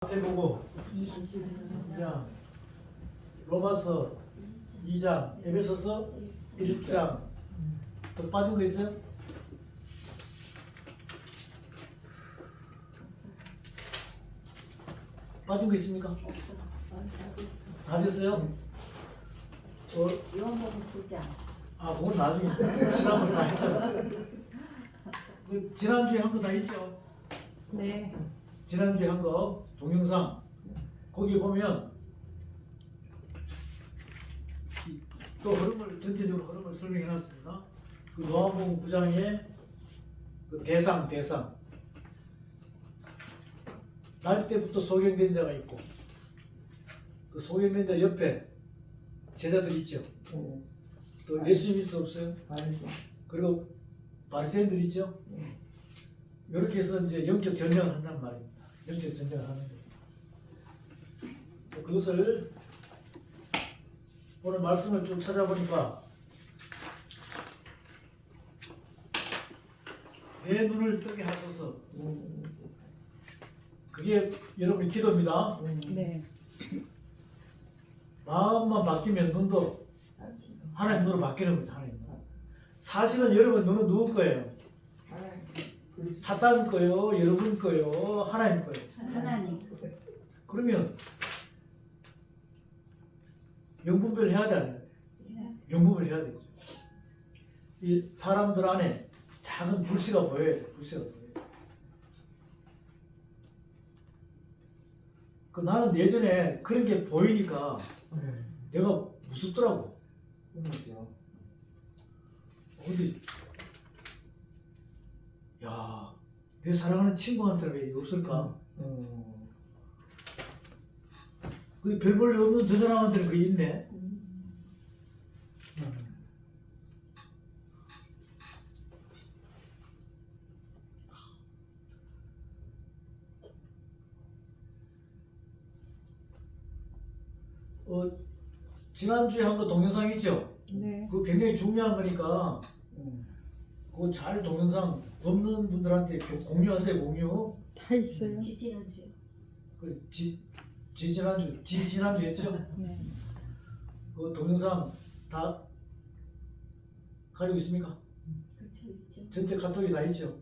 마태복음 2장, 로마서 2장, 에베소서 1장. 또 빠진 거 있어요? 빠진 거 있습니까? 다 됐어요? 요한복음 9장. 그건 나중에 지난번에 다 했잖아. 지난주에 한 거 다 했죠? 네. 지난주에 한 거 동영상 거기 보면 또 전체적으로 흐름을 설명해 놨습니다. 그 요한복음 9장의 그 대상 날 때부터 소경된 자가 있고 그 소경된 자 옆에 제자들 있죠. 또 예수 믿을 수 없어요. 그리고 바리새인들 있죠. 이렇게 해서 이제 영적 전쟁을 한단 말입니다. 영적 전쟁을 하는데 그것을 오늘 말씀을 쭉 찾아보니까 내 눈을 뜨게 하소서. 그게 여러분의 기도입니다. 네. 마음만 바뀌면 눈도 하나님 눈으로 바뀌는 거죠. 하나님. 사실은 여러분 눈은 누구 거예요? 사탄 거요, 여러분 거요, 하나님 거요. 하나님. 그러면 영분별 해야 되잖아요. 영분별 해야 되죠. 이 사람들 안에 작은 불씨가 보여야 돼. 불씨가 보여야 돼. 나는 예전에 그런 게 보이니까 내가 무섭더라고. 근데 야, 내 사랑하는 친구한테는 왜 없을까? 근데 별 볼일 없는 저 사람한테는 그게 있네. 지난주에 한 거 동영상 있죠? 네. 그거 굉장히 중요한 거니까 그거 잘 동영상 없는 분들한테 공유하세요. 공유. 다 있어요. 지지난주. 그 지난주 했죠? 네. 그 동영상 다 가지고 있습니까? 그렇죠, 있죠. 전체 카톡이 다 있죠.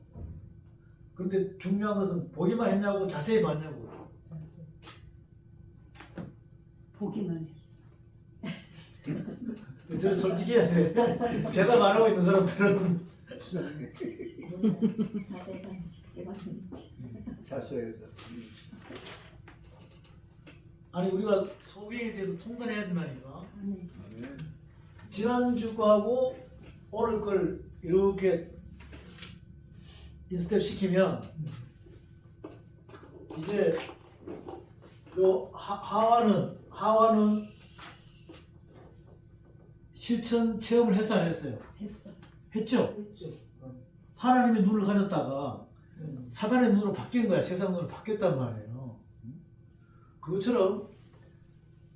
그런데 중요한 것은 보기만 했냐고 자세히 봤냐고. 보기만 했어. 저 솔직히 해야 돼. 대답 안 하고 있는 사람들은 자세한지 그게 맞는지. 잤어야죠. 아니 우리가 소경에 대해서 통달해야 된다니까. 네. 지난주 거하고 오늘 걸 이렇게 인스텝 시키면 이제 요 하와는 실천 체험을 했어 안 했어요? 했어. 했죠? 하나님의 눈을 가졌다가 사단의 눈으로 바뀐 거야. 세상 눈으로 바뀌었단 말이에요. 그것처럼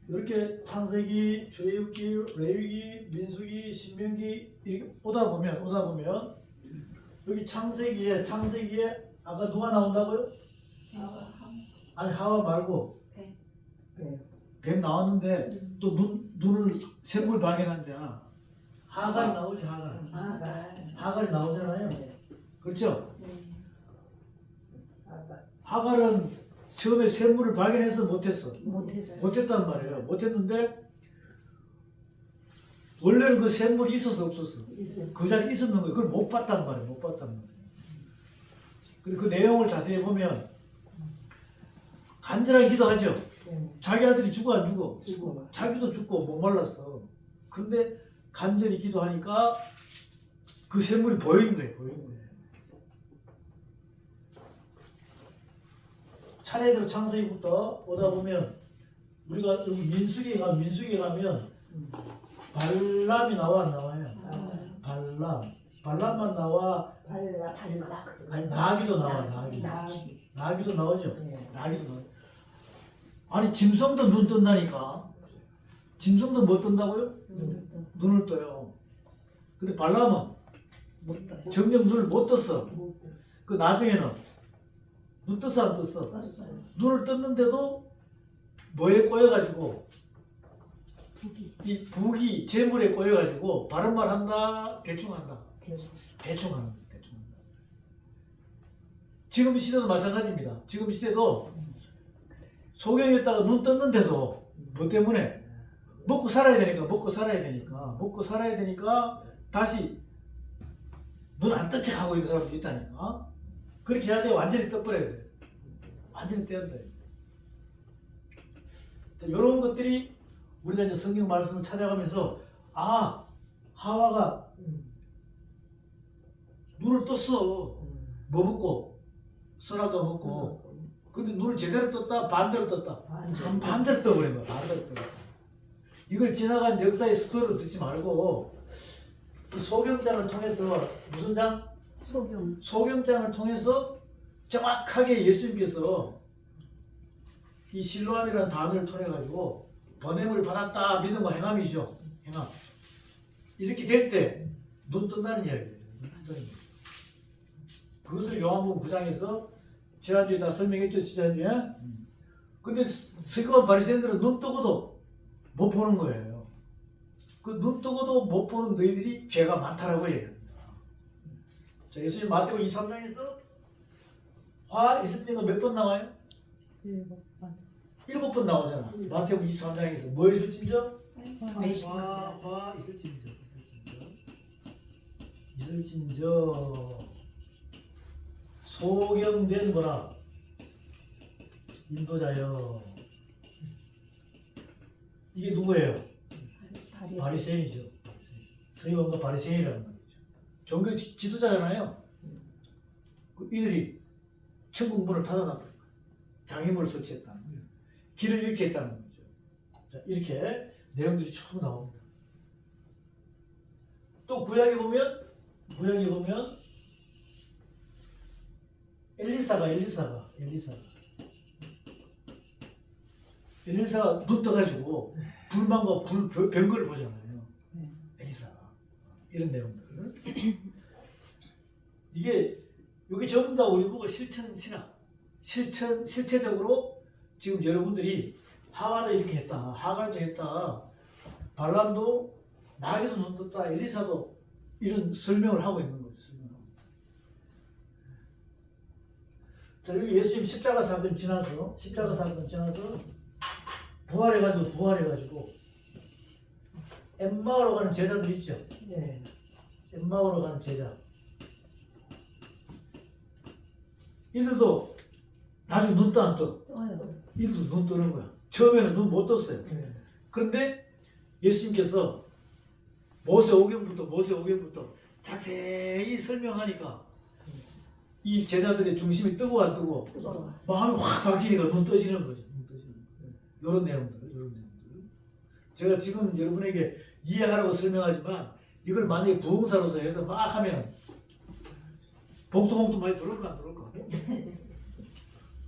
이렇게 창세기, 출애굽기, 레위기, 민수기, 신명기 이렇게 오다 보면 여기 창세기에 아까 누가 나온다고요? 아니 하와 말고 뱀 나왔는데 또 눈을 샘물 발견한 자 하갈이 나오지. 하갈이 나오잖아요. 그렇죠? 하갈은 처음에 샘물을 발견해서 못했단 말이에요. 못했는데 원래는 그 샘물이 있었어 없었어? 그 자리에 있었는 거예요. 그걸 못 봤단 말이에요. 그리고 그 내용을 자세히 보면 간절하게 기도하죠. 자기 아들이 죽어 안 죽어? 자기도 죽고 목말랐어. 근데 간절히 기도하니까 그 샘물이 보이는 거예요. 차례대로 창세기부터 오다 보면 우리가 여기 민수기에 가면 발람이 나와 안 나와요? 발람만 나와. 아니 나귀도 나와. 나귀도 나오죠. 나귀도 나와. 아니 짐승도 눈 뜬다니까. 짐승도 뭐 뜬다고요? 눈을 떠요. 근데 발람은 정녕 눈을 못 떴어. 그 나중에는 눈 떴어 안 떴어? 떴어요. 눈을 떴는데도 뭐에 꼬여가지고 북이. 이 북이 재물에 꼬여가지고 바른 말 한다 대충 한다 대충 하는 거예요. 대충 한다. 지금 시대도 마찬가지입니다. 지금 시대도 소경이었다가 눈 떴는데도 뭐 때문에 먹고 살아야 되니까 다시 눈 안 뜬 척 하고 있는 사람도 있다니까. 그렇게 해야 돼. 완전히 떠버려야 돼. 완전히 떼야 돼. 자, 이런 것들이 우리가 이제 성경 말씀을 찾아가면서 아 하와가 눈을 떴어. 뭐 먹고 선악과 먹고. 근데 눈을 제대로 떴다 반대로 떴다. 반대로 떠버린 거야. 반대로 떠. 이걸 지나간 역사의 스토리로 듣지 말고 이 소경장을 통해서 무슨 장? 소경. 소경장을 통해서 정확하게 예수님께서 이 실로암이라는 단어를 통해 가지고 번뇌를 받았다 믿음과 행함이죠. 행함. 이렇게 될 때 눈 뜬다는 이야기예요. 그것을 요한복음 9장에서 지난주에 다 설명했죠. 지난주에. 근데 서기관 바리새인들은 눈 뜨고도 못 보는 거예요. 그 눈 뜨고도 못 보는 너희들이 죄가 많다라고 얘기합니다. 자, 예수님 마태복음 23장에서 화 있을 때가 몇 번 나와요? 7번. 7번 나오잖아. 마태복음 23장에서 뭐 있을진저? 화 있을진저 소경된 거라 인도자여. 이게 누구예요? 바리새인이죠. 서기관과 바리새인이라는 말이죠. 종교 지도자잖아요. 이들이 천국 문을 닫아놨다. 장애물을 설치했다는 거예요. 길을 잃게 했다는 거죠. 자, 이렇게 내용들이 쭉 나옵니다. 또 구약에 보면 엘리사가 눈 떠가지고 불만과 병거를 보잖아요. 엘리사가 이런 내용들. 이게 여기 전부 다 우리 보고 실천 신학, 실체적으로 지금 여러분들이 하와도 이렇게 했다, 하갈도 했다, 발람도 나에게도 눈 떴다, 엘리사도 이런 설명을 하고 있는 거죠. 자, 여기 예수님 십자가 사건 지나서 부활해가지고 엠마오로 가는 제자들 있죠. 엠마오로 가는 제자. 이들도 나중에 눈 떠 안 떠? 떠요. 이들도 눈 뜨는 거야. 처음에는 눈 못 떴어요. 그런데 예수님께서 모세오경부터 자세히 설명하니까 이 제자들의 중심이 뜨고 안 뜨고 뜨거워. 마음이 확 바뀌니까 눈 떠지는 거죠. 이런 내용들. 제가 지금 여러분에게 이해하라고 설명하지만 이걸 만약에 부흥사로서 해서 막 하면 봉투 많이 들어올까 안 들어올까?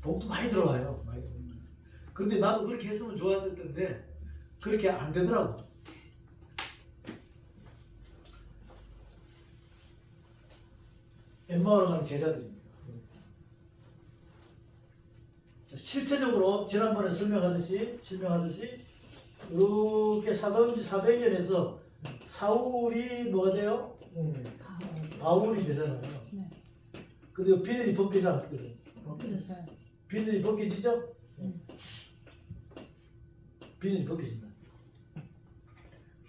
봉투 많이 들어와요. 그런데 나도 그렇게 했으면 좋았을 텐데 그렇게 안 되더라고. 엠마오로 가는 제자들입니다. 자, 실체적으로 지난번에 설명하듯이 이렇게 사도행전에서 사울이 뭐가 돼요? 바울이 되잖아요. 근데 비늘이 벗기지 않거든. 비늘이 벗겨지죠? 비늘이 벗겨진다.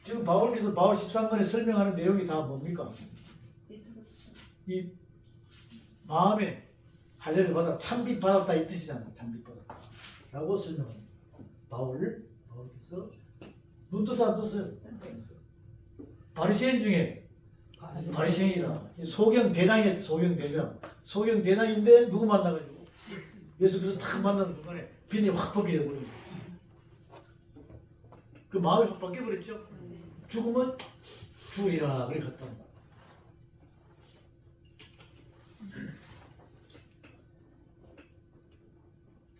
지금 바울께서 바울 13권에 설명하는 내용이 다 뭡니까? 이 마음에 할례를 받아 참빛 받았다 이 뜻이잖아. 참빛 받았다 라고 설명합니다. 바울께서 눈 떠서 안 떴어요? 바리새인 중에 바리새인이라 소경 대장인데 소경 대장인데 누구 만나가지고 예수께서 탁 만나는 순간에 비늘이 확 벗겨져 버립니다. 그 마음이 확 바뀌어버렸죠. 죽으면 죽으리라 그래 갔다.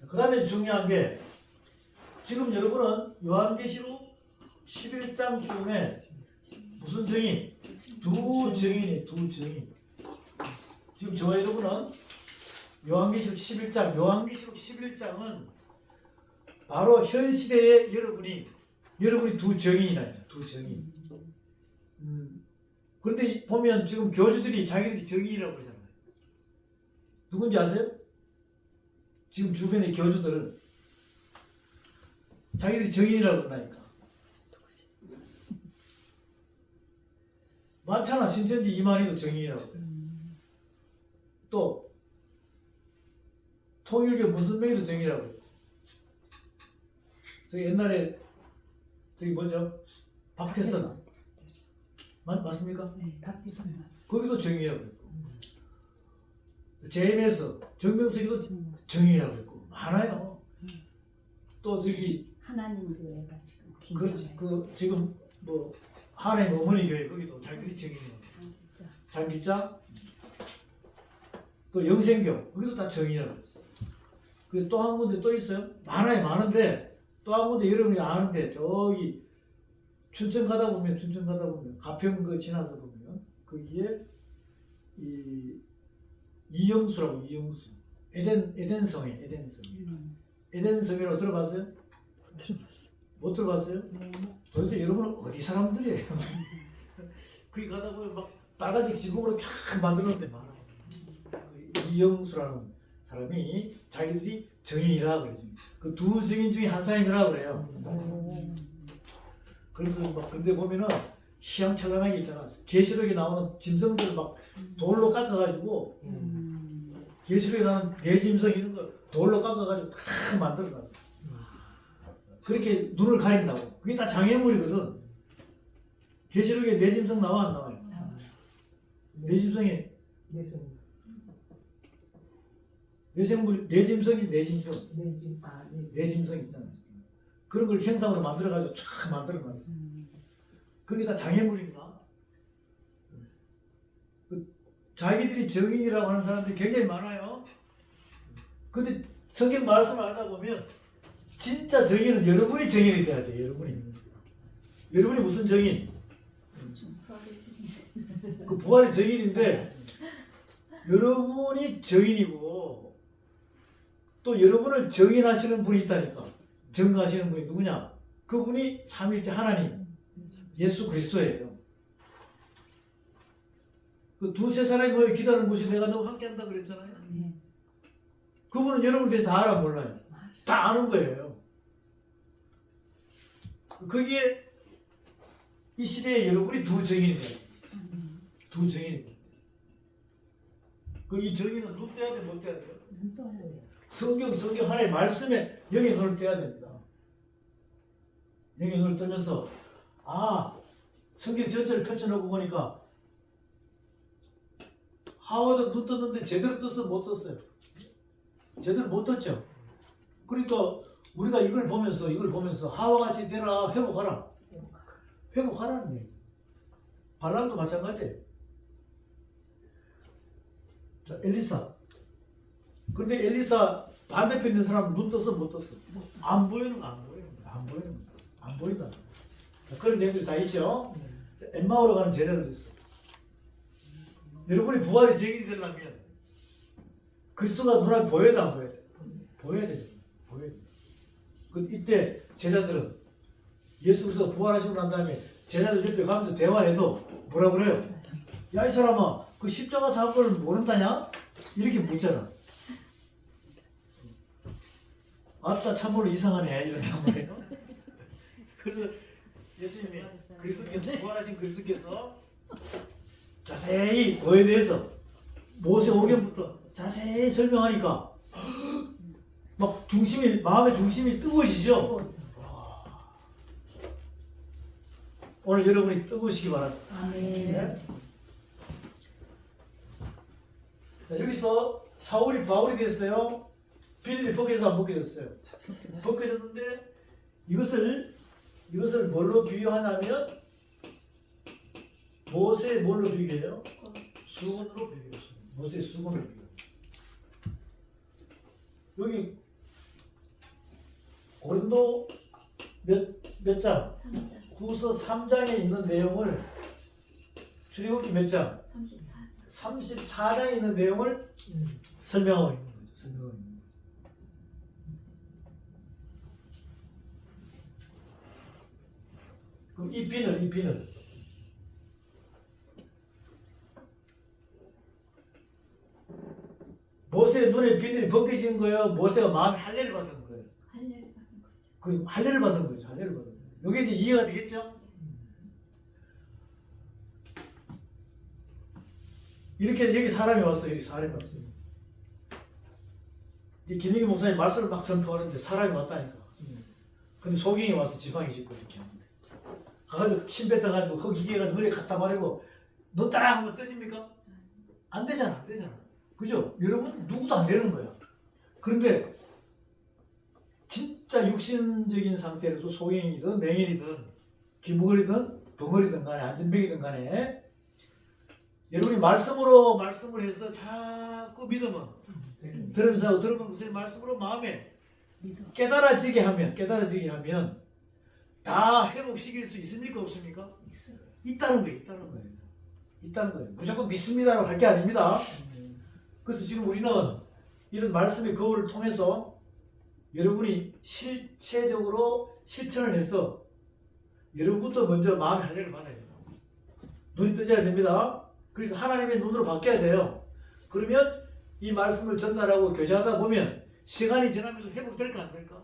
그 다음에 중요한 게 지금 여러분은 요한계시록 11장쯤에 무슨 증인? 두 증인이에요. 지금 저와 여러분은 요한계시록 11장, 요한계시록 11장은 바로 현 시대에 여러분이 두 정인이다. 두 정인. 그런데 보면 지금 교주들이 자기들이 정인이라고 그러잖아요. 누군지 아세요? 지금 주변의 교주들은 자기들이 정인이라고 그런다니까. 많잖아. 신천지 이만희도 정인이라고 그래요. 또 통일교 문선명이도 정인이라고 그래요. 저기 옛날에 저기 뭐죠? 박태선 맞습니까? 네, 박태선. 거기도 정의라고 했고 JMS 정명석이도 정의라고 했고 많아요. 또 저기 하나님 교회가 지금 지금 뭐 하나님 어머니 교회 거기도 자기들이 정의라고 장기자. 장기자 또 영생교 거기도 다 정의라고 했어. 그 또 한 군데 또 있어요? 많은데 또 한 군데 여러분이 아는데 저기 춘천 가다 보면 가평 그 지나서 보면 거기에 이 이영수라고 이영수 에덴성에 에덴성이라고 들어봤어요? 못 들어봤어요? 네. 도대체 여러분은 어디 사람들이에요? 거기 가다 보면 막 빨간색 지붕으로 쫙 만들었는데 많아. 이영수라는 사람이 자기들이 정인이라 그러지. 그 두 정인 중에 한 사람이라 그래요. 그래서 막 근데 보면은 희양찬란하게 있잖아. 계시록에 나오는 짐승들 막 돌로 깎아가지고 계시록에 나오는 대짐승 이런 거 돌로 깎아가지고 다 만들어놨어. 그렇게 눈을 가린다고. 그게 다 장애물이거든. 계시록에 내짐승 나와 안 나와요? 내짐승에 내생물 내짐승이지 내짐승. 내짐승 있잖아요. 그런 걸 형상으로 만들어가지고 쫙 만들어놨어. 그게 다 장애물입니다. 자기들이 정인이라고 하는 사람들이 굉장히 많아요. 근데 성경 말씀을 알다 보면 진짜 정인은 여러분이 정인이 돼야 돼요. 여러분이 무슨 정인? 그 부활의 정인인데 여러분이 정인이고 또 여러분을 정인하시는 분이 있다니까. 증거하시는 분이 누구냐? 그분이 삼위일체 하나님 예수 그리스도예요. 그 두세 사람이 모여 기도하는 곳이 내가 너무 함께한다 그랬잖아요. 그분은 여러분에 대해서 다 알아 몰라요? 다 아는 거예요. 거기에 이 시대에 여러분이 두 정인이 돼요. 두 정인이 돼요. 이 정인은 눈 떼야 돼, 못 떼야 돼요? 눈 떠야 돼요. 성경 하나의 말씀에 영의 눈을 떼야 됩니다. 영의 눈을 뜨면서 성경 전체를 펼쳐놓고 보니까 하와도 눈 떴는데 제대로 떴어 못 떴어요? 제대로 못 떴죠. 그러니까 우리가 이걸 보면서 하와같이 되라 회복하라는 얘기죠. 발람도 마찬가지예요. 자, 엘리사. 근데 엘리사 반대편 있는 사람 눈 떴어 못 떴어? 안 보이는 거 안 보인다. 그런 내용들이 다 있죠. 엠마오로 가는 제자들도 있어. 여러분이 부활의 증인이 되려면 그리스도가 눈앞에 보여야 돼, 안 보여야 돼? 보여야 되죠. 보여야 돼. 이때 제자들은 예수 그리스도가 부활하시고 난 다음에 제자들 옆에 가면서 대화해도 뭐라 그래요? 야, 이 사람아, 그 십자가 사건을 모른다냐? 이렇게 묻잖아. 아따, 참으로 이상하네. 이런단 말이에요. 그래서 예수님이 그리스도께서 부활하신 그리스도께서 자세히 그에 대해서 모세오경부터 자세히 설명하니까 막 마음의 중심이 뜨거워지죠. 오늘 여러분이 뜨거우시기 바랍니다. 아멘. 네. 자, 여기서 사울이 바울이 됐어요. 빌립이 벗겨져서 안 벗겨졌어요. 벗겨졌는데 이것을 뭘로 비유하냐면 모세의 뭘로 비교해요? 수건으로 비교해요. 모세의 수건으로 비교해요. 여기 고린도 몇 장? 3장. 후서 3장에 있는 내용을 출애굽기 몇 장? 34장. 34장에 있는 내용을 설명하고 있는 거예요. 설명하고 있는 거죠. 그럼 이 비늘 모세의 눈에 비늘이 벗겨진 거예요? 모세가 마음에 할례를 받은 거예요? 할례를 받은 거죠. 그 할례를 받은 거죠. 할례를 받은 거예요. 이게 이제 이해가 되겠죠? 이렇게 해서 여기 사람이 왔어요. 여기 사람이 왔어요. 이제 김민기 목사님 말씀을 막 선포하는데 사람이 왔다니까. 근데 소경이 와서 지팡이 짚고 이렇게 하는데 가가지고 침 뱉어가지고 흙 이겨가지고 머리에 갖다 버리고 너 따라 하면 떠집니까? 안 되잖아. 안 되잖아. 그죠? 여러분 누구도 안 되는 거야. 그런데 진짜 육신적인 상태로도 소경이든 맹인이든 기무걸이든 벙어리든 간에 안전병이든 간에 여러분이 말씀을 해서 자꾸 믿으면 들으면서 들은 것을 말씀으로 마음에 깨달아지게 하면 다 회복시킬 수 있습니까? 없습니까? 있다는 거예요. 무조건 믿습니다라고 할 게 아닙니다. 그래서 지금 우리는 이런 말씀의 거울을 통해서 여러분이 실체적으로 실천을 해서 여러분부터 먼저 마음의 할례를 받아야 돼요. 눈이 뜨져야 됩니다. 그래서 하나님의 눈으로 바뀌어야 돼요. 그러면 이 말씀을 전달하고 교제하다 보면 시간이 지나면서 회복될까 안 될까?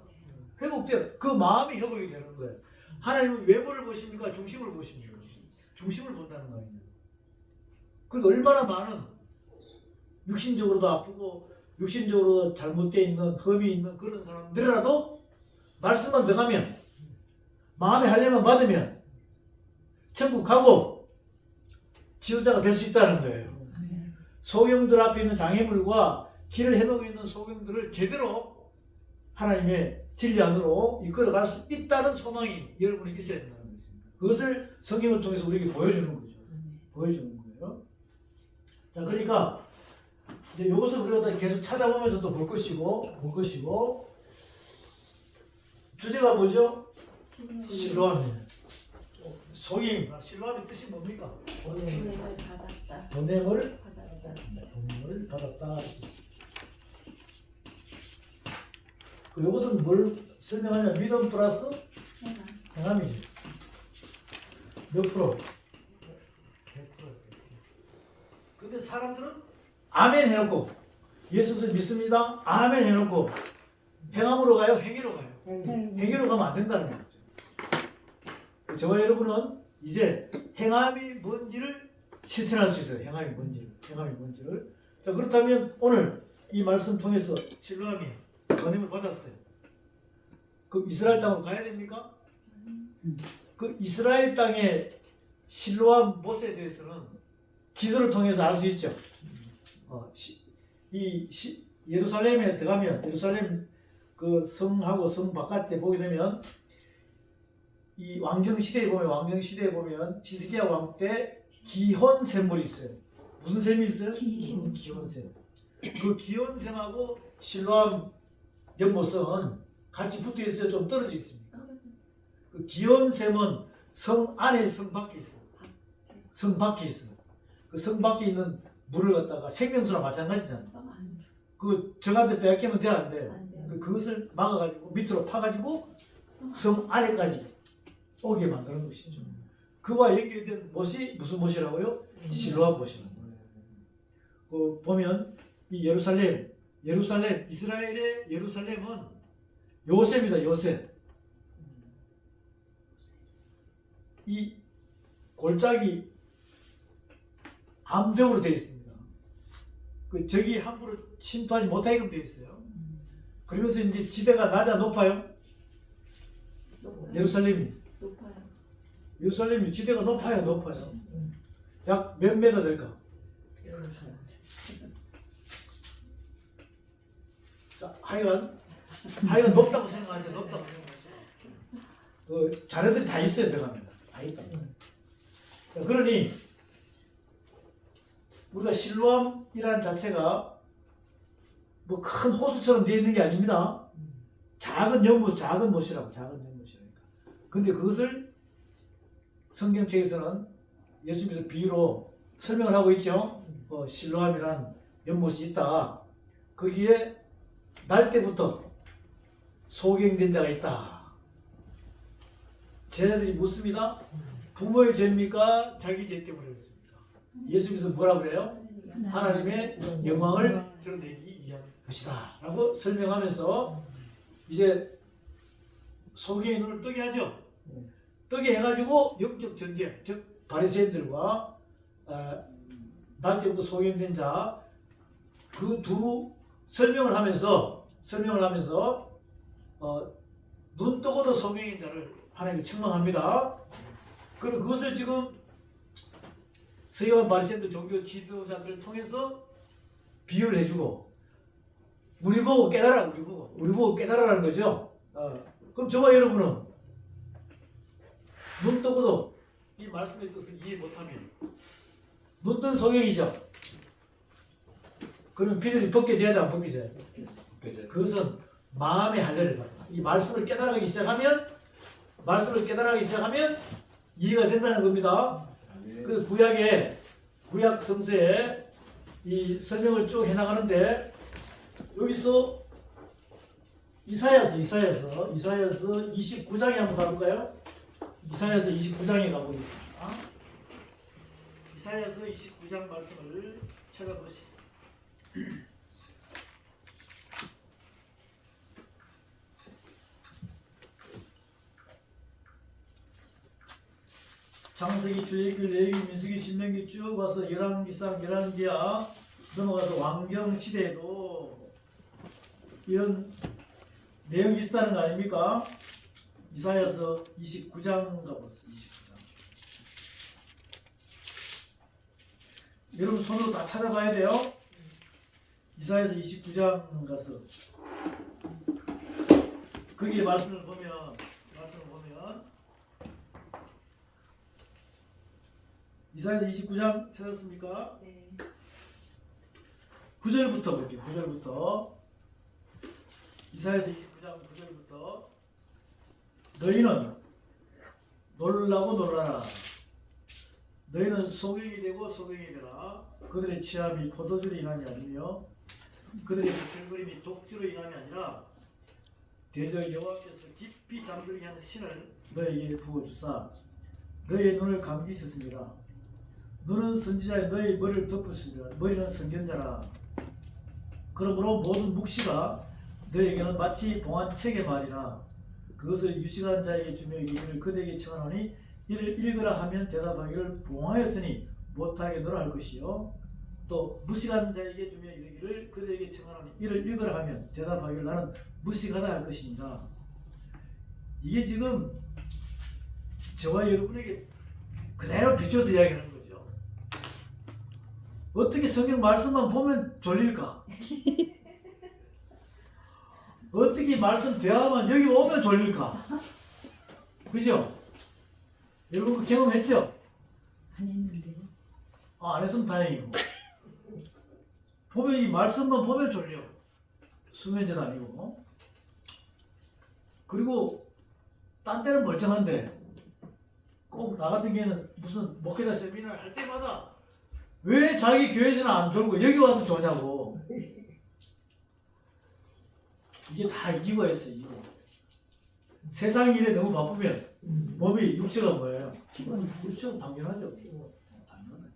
회복돼요. 그 마음이 회복이 되는 거예요. 하나님은 외모를 보십니까? 중심을 보십니까? 중심을 본다는 거 아니에요. 그리고 얼마나 많은 육신적으로도 아프고 육신적으로 잘못되어 있는 흠이 있는 그런 사람들이라도 말씀만 들어가면 마음의 할례만 받으면 천국 가고 지도자가 될 수 있다는 거예요. 소경들 앞에 있는 장애물과 길을 헤매고 있는 소경들을 제대로 하나님의 진리 안으로 이끌어갈 수 있다는 소망이 여러분이 있어야 된다는 것입니다. 그것을 성경을 통해서 우리에게 보여주는 거죠. 보여주는 거예요. 자, 그러니까 이제 이것을 우리가 계속 찾아보면서 또 볼 것이고 주제가 뭐죠? 실로암이에요. 소경, 실로암의 뜻이 뭡니까? 보냄을 받았다. 보냄을 받았다. 받았다. 그 이것은 뭘 설명하냐? 믿음 플러스 행함이죠. 몇 프로? 100%. 근데 사람들은 아멘 해놓고 예수를 믿습니다. 아멘 해놓고 행함으로 가요? 행위로 가요? 행위로 가면 안 된다는 거죠. 저와 여러분은 이제 행함이 뭔지를 실천할 수 있어요. 행함이 뭔지를. 자, 그렇다면 오늘 이 말씀 통해서 실로암이 권임을 받았어요. 그 이스라엘 땅으로 가야 됩니까? 그 이스라엘 땅의 실로암 못에 대해서는 지도를 통해서 알 수 있죠. 예루살렘에 들어가면 예루살렘 그 성하고 성 바깥에 보게 되면 이 왕정 시대에 보면 히스기야 왕 때 기혼 샘물이 있어요. 무슨 샘이 있어요? 기혼 샘. 그 기혼 샘하고 실로암 연못은 같이 붙어 있어요. 좀 떨어져 있습니까? 그 기혼 샘은 성 안에 성 밖에 있어요. 성 밖에 있어요. 그 성 밖에 있는 물을 갖다가 생명수랑 마찬가지잖아요. 그 저한테 빼앗기면 돼, 안 돼요? 그것을 막아가지고 밑으로 파가지고 성 안에까지 오게 만드는 것이죠. 그와 연결된 못이 무슨 못이라고요? 실로암 못이라는 거예요. 그 보면 이 예루살렘 이스라엘의 예루살렘은 요새입니다. 요새. 이 골짜기 암벽으로 되어 있습니다. 그 적이 함부로 침투하지 못하게끔 되어 있어요. 그러면서 이제 지대가 낮아 높아요? 예루살렘이. 예루살렘이 지대가 높아요. 약 몇 메다 될까? 자, 하여간 높다고 생각하세요. 그 자료들이 다 있어요. 들어가면 다 있다. 자, 그러니 우리가 실로암이라는 자체가 뭐 큰 호수처럼 되어 있는 게 아닙니다. 작은 못이라고. 근데 그것을 성경책에서는 예수님께서 비유로 설명을 하고 있죠. 실로암이란 연못이 있다. 거기에 날 때부터 소경된 자가 있다. 제자들이 묻습니다. 부모의 죄입니까? 자기 죄 때문에 그렇습니까? 예수님께서 뭐라 그래요? 하나님의 영광을 드러내기 위한 것이다 라고 설명하면서 이제 소경의 눈을 뜨게 하죠. 뜨게 해가지고 영적 전쟁, 즉 바리새인들과 날 때부터 소경된 자 그 두 설명을 하면서 눈 뜨고도 소경인 자를 하나님이 책망합니다. 그럼 그것을 지금 서기관 바리새인들 종교 지도자들을 통해서 비유를 해주고 우리 보고 깨달아, 우리 보고 깨달아라는 거죠. 그럼 저와 여러분은 눈 뜨고도 이 말씀의 뜻을 이해 못하면 눈 뜬 소경이죠. 그러면 비늘이 벗겨져야 돼, 안 벗겨져야 돼? 그것은 마음의 할례를 받아. 이 말씀을 깨달아가기 시작하면 이해가 된다는 겁니다. 그 구약 성서에 이 설명을 쭉 해나가는데 여기서 이사야서 29장에 한번 가볼까요? 이사야서 29장에 가보겠습니다. 이사야서 29장 말씀을 찾아보시죠. 창세기, 출애굽기, 레위기, 민수기, 신명기 쭉 와서 열왕기상, 열왕기하 넘어가서 왕정 시대에도 이런 내용이 있다는 거 아닙니까? 이사야서 29장 가보세요. 29장. 여러분 손으로 다 찾아봐야 돼요. 이사야서 29장 가서 거기에 말씀을 보면 이사야서 29장 찾았습니까? 네. 9절부터 볼게요. 9절부터 이사야서 29장 9절부터 너희는 놀라고 놀라라. 너희는 소경이 되고 소경이 되라. 그들의 취함이 포도주로 인함이 아니며 그들의 부풀거림이 독주로 인함이 아니라 대저 여호와께서 깊이 잠들게 하는 신을 너희에게 부어주사 너희의 눈을 감기셨습니다. 눈은 선지자의 너희 머리를 덮으십니다. 머리는 선견자라. 그러므로 모든 묵시가 너희에게는 마치 봉한 책의 말이라. 그것을 유식한 자에게 주며 이르기를 그대에게 청하노니 이를 읽으라 하면 대답하기를 봉하였으니 못하겠노라 할 것이요. 또 무식한 자에게 주며 이르기를 그대에게 청하노니 이를 읽으라 하면 대답하기를 나는 무식하다 할 것입니다. 이게 지금 저와 여러분에게 그대로 비춰서 이야기하는 거죠. 어떻게 성경 말씀만 보면 졸릴까? 어떻게 말씀 대화만 여기 오면 졸릴까? 그죠? 여러분 그 경험했죠? 안 했는데요. 안 했으면 다행이고. 보면 이 말씀만 보면 졸려. 수면제도 아니고. 그리고 딴 때는 멀쩡한데 꼭 나 같은 경우에는 무슨 목회자 세미나를 할 때마다 왜 자기 교회에서는 안 졸고 여기 와서 조냐고. 이게 다 이유가 있어요. 이유. 세상 일에 너무 바쁘면 몸이 육체가 뭐예요? 그렇죠. 당연하죠. 당연하니까.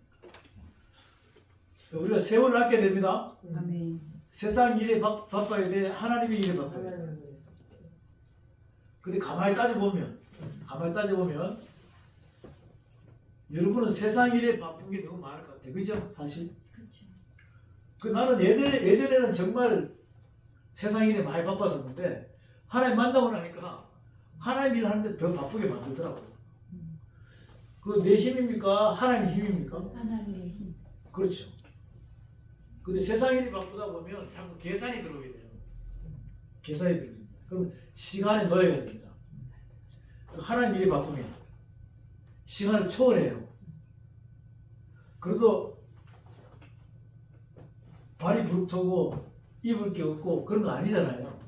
우리가 세월을 아껴야 됩니다. 아멘. 세상 일에 바빠야 돼. 하나님의 일에 바빠야 돼. 근데 가만히 따져보면 여러분은 세상 일에 바쁜 게 너무 많을 것 같아요. 그죠? 사실. 그렇죠. 그 나는 예전에는 정말 세상 일에 많이 바빴었는데 하나님 만나고 나니까 하나님 일 하는데 더 바쁘게 만들더라고요. 그 내 힘입니까? 하나님의 힘입니까? 하나님의 힘. 그렇죠. 근데 세상 일이 바쁘다 보면 자꾸 계산이 들어오게 돼요. 계산이 들어옵니다. 그럼 시간에 넣어야 됩니다. 하나님 일이 바쁘면 시간을 초월해요. 그래도 발이 부르트고 입을 게 없고 그런 거 아니잖아요.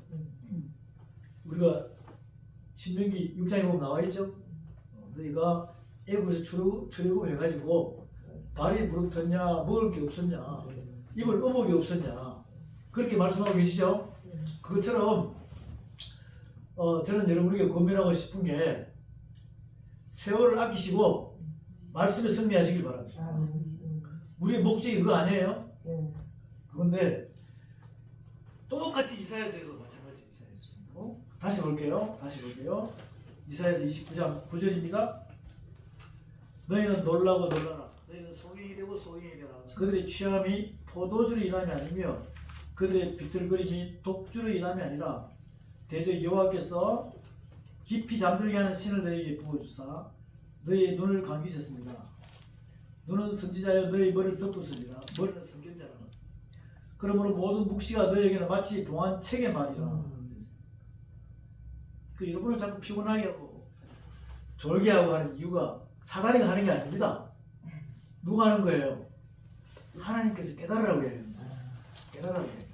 우리가 신명기 6장에 보면 나와 있죠. 너희가 애굽에서 출애굽해가지고 발이 부르트냐, 먹을 게 없었냐, 입을 어복이 없었냐 그렇게 말씀하고 계시죠. 그것처럼 저는 여러분에게 고민하고 싶은 게 세월을 아끼시고 말씀에 승리하시길 바랍니다. 우리의 목적이 그거 아니에요? 그런데 똑같이 이사야서에서 마찬가지. 이사야서 다시 볼게요. 이사야서 29장 9절입니다. 너희는 놀라고 놀라라. 너희는 소경이 되고 소경이 되라. 그들의 취함이 포도주로 인함이 아니며 그들의 비틀거림이 독주로 인함이 아니라 대저 여호와께서 깊이 잠들게 하는 신을 너희에게 부어주사 너희의 눈을 감기셨습니다. 눈은 선지자여 너희 머리를 덮었습니다. 머리는 선견자라. 그러므로 모든 묵시가 너희에게는 마치 봉한 책에 맞으라. 그 여러분을 자꾸 피곤하게 하고 졸게 하고 하는 이유가 사다리가 하는 게 아닙니다. 누가 하는 거예요? 하나님께서 깨달으라고 해요. 깨달으라고 해요.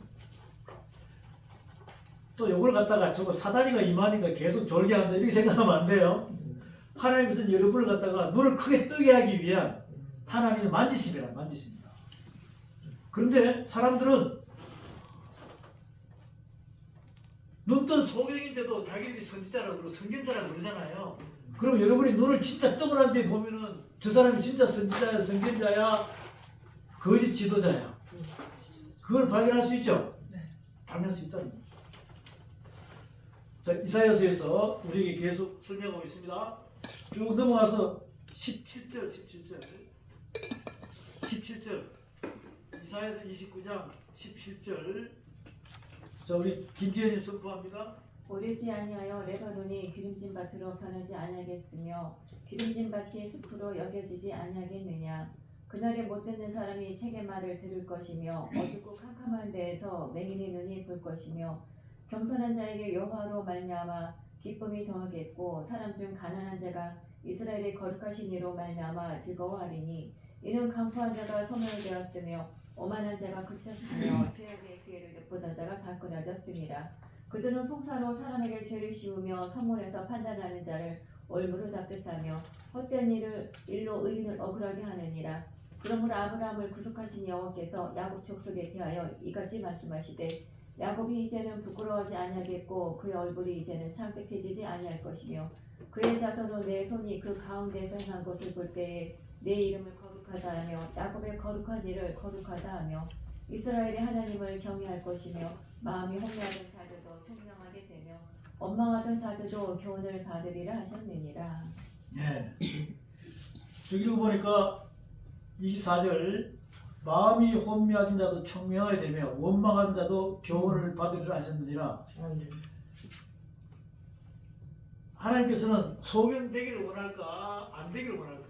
또 요걸 갖다가 저거 사다리가 임하니까 계속 졸게 한다 이렇게 생각하면 안 돼요. 하나님께서는 여러분을 갖다가 눈을 크게 뜨게 하기 위한 하나님의 만지심입니다. 그런데 사람들은 눈뜬 소경인데도 자기들이 선지자라고 그러고 선견자라고 그러잖아요. 그럼 여러분이 눈을 진짜 뜨고 난 뒤에 보면은 저 사람이 진짜 선지자야, 선견자야, 거짓 지도자야. 그걸 발견할 수 있죠? 발견할 수 있다는 거죠. 자, 이사야서에서 우리에게 계속 설명하고 있습니다. 쭉 넘어가서 17절. 이사야서 29장 17절. 자, 우리 김지혜님 선포합니다. 오르지 아니하여 레바논이 기름진 밭으로 변하지 아니하겠으며 기름진 밭이 숲으로 여겨지지 아니하겠느냐. 그날에 못 듣는 사람이 책의 말을 들을 것이며 어둡고 캄캄한 데에서 맹인의 눈이 볼 것이며 겸손한 자에게 여호와로 말미암아 기쁨이 더하겠고 사람 중 가난한 자가 이스라엘의 거룩하신 이로 말미암아 즐거워하리니 이는 강포한 자가 소멸되었으며 오만한 자가 그쳤으며 죄악의 기회를 엿보던 자가 바꾸어졌습니다. 그들은 송사로 사람에게 죄를 씌우며 선문에서 판단하는 자를 올무로 닥뜻하며 헛된 일로 의인을 억울하게 하느니라. 그러므로 아브라함을 구속하신 여호와께서 야곱 족속에 대하여 이같이 말씀하시되 야곱이 이제는 부끄러워하지 아니하겠고 그의 얼굴이 이제는 창백해지지 아니할 것이며 그의 자손으로 내 손이 그 가운데서 행한 것을 볼 때에 내 이름을 거룩하다 하며 야곱의 거룩한 일을 거룩하다 하며 이스라엘의 하나님을 경외할 것이며 마음이 혼미하던 자들도 총명하게 되며 원망하던 자들도 교훈을 받으리라 하셨느니라. 네. 여기 보니까 24절 마음이 혼미하던 자도 청명하게 되며 원망하던 자도 교훈을 받으리라 하셨느니라. 하나님께서는 소경되기를 원할까 안 되기를 원할까?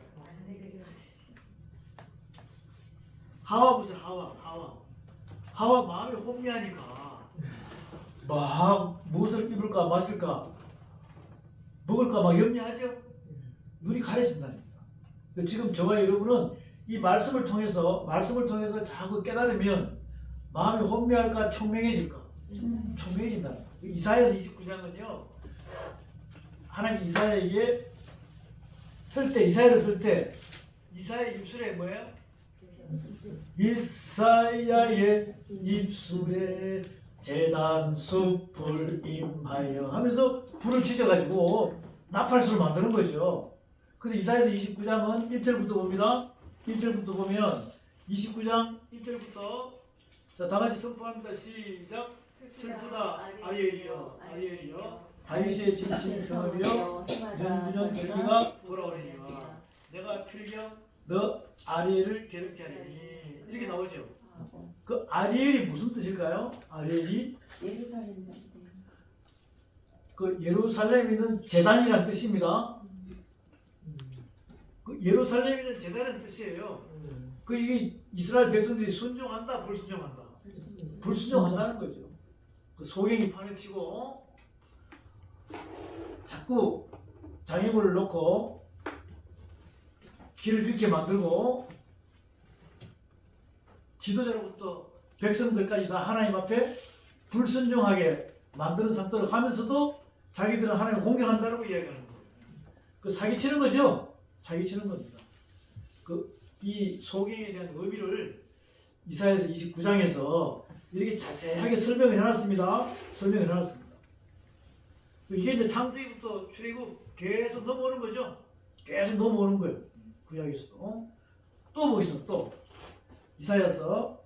하와 보세요. 하와 마음이 혼미하니까 막 무엇을 입을까 마실까 먹을까 막 염려하죠. 눈이 가려진다니까. 지금 저와 여러분은 이 말씀을 통해서 자꾸 깨달으면 마음이 혼미할까 총명해질까? 총명해진다. 이사야서 29장은요 하나님 이사야에게 이사야를 쓸 때 이사야의 입술에 뭐예요? 이사야의 입술에 제단 숲을 임하여 하면서 불을 지져가지고 나팔수를 만드는 거죠. 그래서 이사야서 29장은 1절부터 봅니다. 1절부터 보면 29장 1절부터 자, 다 같이 선포합니다. 시작. 슬프다 아리엘이여 다윗의 진친 성읍이여 연구년 절기가 돌아오리니와 내가 필경 너 아리엘을 괴롭게 하리니 이렇게 나오죠. 그 아리엘이 무슨 뜻일까요? 아리엘이 예루살렘 그 예루살렘에 있는 제단이라는 뜻입니다. 그 예루살렘에 있는 제단이라는 뜻이에요. 그 이게 이스라엘 백성들이 순종한다, 불순종한다. 불순종한다는 거죠. 그 소경이 판을 치고 자꾸 장애물을 놓고 길을 이렇게 만들고 지도자로부터 백성들까지 다 하나님 앞에 불순종하게 만드는 상태로 가면서도 자기들은 하나님을 공경한다고 이야기하는 거예요. 그 사기치는 거죠. 사기치는 겁니다. 이 소경에 대한 의미를 이사야서 29장에서 이렇게 자세하게 설명을 해놨습니다. 설명을 해놨습니다. 이게 이제 창세기부터 출애굽 계속 넘어오는 거죠. 계속 넘어오는 거예요. 구약에서도. 또 보겠습니다. 또 이사야서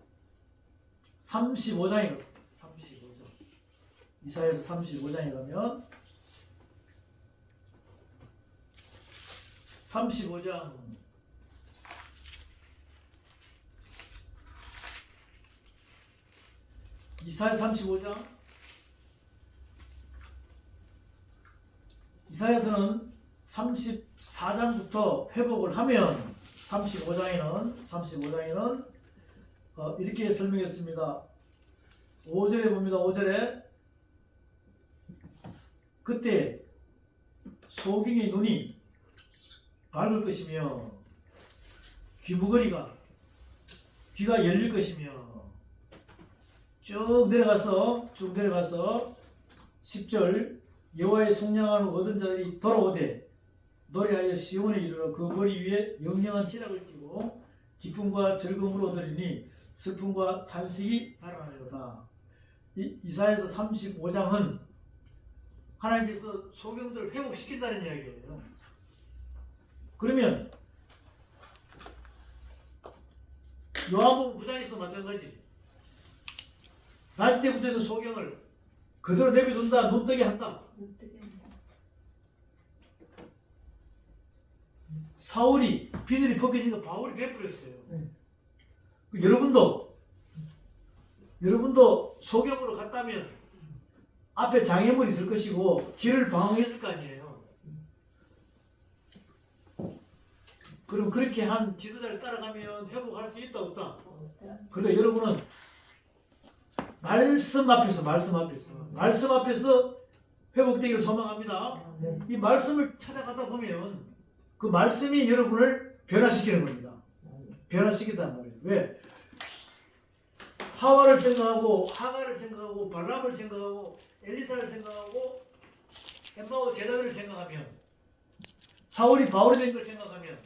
35장에 갔습니다. 35장. 이사야서 35장에 가면 35장 이사야 35장 이사야서는 34장부터 회복을 하면 35장에는 이렇게 설명했습니다. 5절에 봅니다. 5절에 그때 소경의 눈이 밝을 것이며 귀머거리가 귀가 열릴 것이며 쭉 내려가서 10절 여호와의 속량함을 얻은 자들이 돌아오되 노래하여 시온에 이르러 그 머리 위에 영영한 희락을 띠고 기쁨과 즐거움으로 얻으리니 슬픔과 탄식이 달아나리로다. 이사야서 35장은 하나님께서 소경들을 회복시킨다는 이야기예요. 그러면 요한복음 9장에서도 마찬가지. 날 때부터 있는 소경을 그대로 내버려둔다. 눈뜨게 한다. 사울이 비늘이 벗겨진 거 바울이 되어버렸어요. 여러분도 소경으로 갔다면 앞에 장애물이 있을 것이고 길을 방황했을 거 아니에요. 그럼 그렇게 한 지도자를 따라가면 회복할 수 있다 없다? 그러니까 여러분은 말씀 앞에서 회복되기를 소망합니다. 이 말씀을 찾아가다 보면 그 말씀이 여러분을 변화시키는 겁니다. 변화시킨단 말이에요. 왜? 하와를 생각하고 하가를 생각하고 발람을 생각하고 엘리사를 생각하고 엠마오 제자들을 생각하면 사울이 바울이 된 걸 생각하면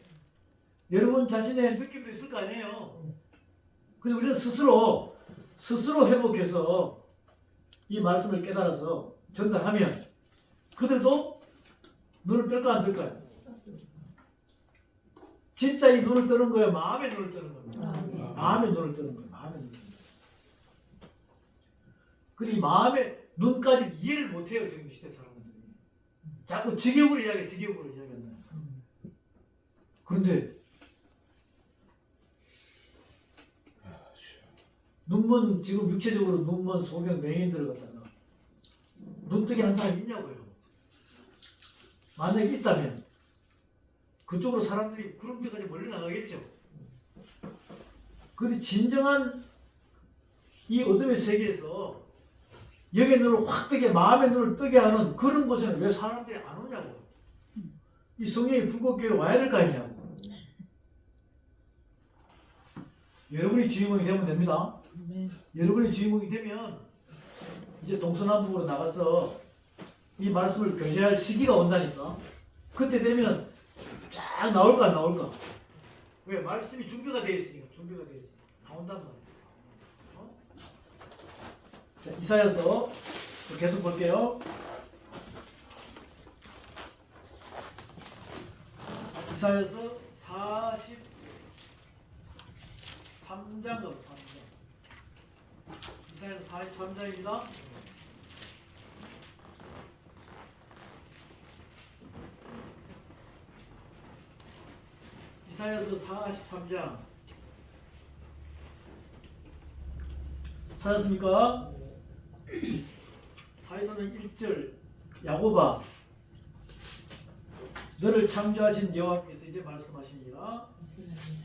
여러분 자신의 느낌도 있을 거 아니에요. 그래서 우리는 스스로 회복해서 이 말씀을 깨달아서 전달하면 그들도 눈을 뜰까 안 뜰까요? 진짜 이 눈을 뜨는 거예요? 마음의 눈을 뜨는 겁니다. 마음의 눈을 뜨는 거예요. 마음의 눈을. 근데 이 마음의 눈까지 이해를 못해요. 지금 시대 사람들이. 자꾸 직역으로 이야기한다. 그런데 눈먼 지금 육체적으로 눈먼 소경 맹인들을 갖다가 눈뜨게 한 사람이 있냐고요. 만약에 있다면 그쪽으로 사람들이 구름대까지 멀리 나가겠죠. 그런데 진정한 이 어둠의 세계에서 영의 눈을 확 뜨게 마음의 눈을 뜨게 하는 그런 곳에는 왜 사람들이 안 오냐고. 이 성령이 불꽃교회로 와야 될 거 아니냐고. 여러분이 주인공이 되면 됩니다. 여러분이 주인공이 되면 이제 동서남북으로 나가서 이 말씀을 교제할 시기가 온다니까. 그때 되면 쫙 나올까 안 나올까? 왜? 말씀이 준비가 되어 있으니까. 나온단 말이에요. 자, 이사야서 계속 볼게요. 이사야서 43장. 이사야서 43장입니다. 이사야서 43장 찾았습니까? 사에서는 1절 야곱아 너를 창조하신 여호와께서 이제 말씀하시니라.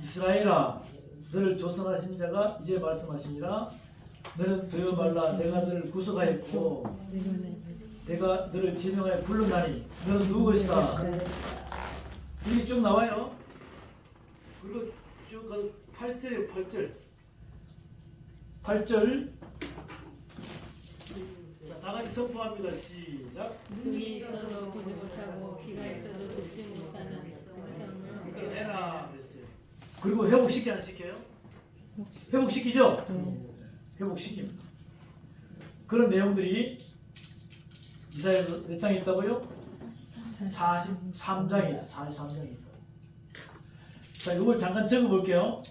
이스라엘아 너를 조성하신 자가 이제 말씀하시니라. 너는 되어 말라 내가 너를 구속하였고 내가 너를 지명하여 불렀나니 너는 누구 것이다. 이게 쭉 나와요. 그리고 쭉 가서 8절이에요. 8절 자, 나같이 선포합니다. 시작. 눈이 있어도 보지 못하고 귀가 있어도 듣지 못하는 백성을 이끌어내라 그랬어요. 그리고 회복시켜 안 시켜요? 회복시키죠? 회복시킵니다. 그런 내용들이 이사야서 몇 장이 있다고요? 43장이 있어요. 43장이 있다. 자, 이걸 잠깐 적어볼게요.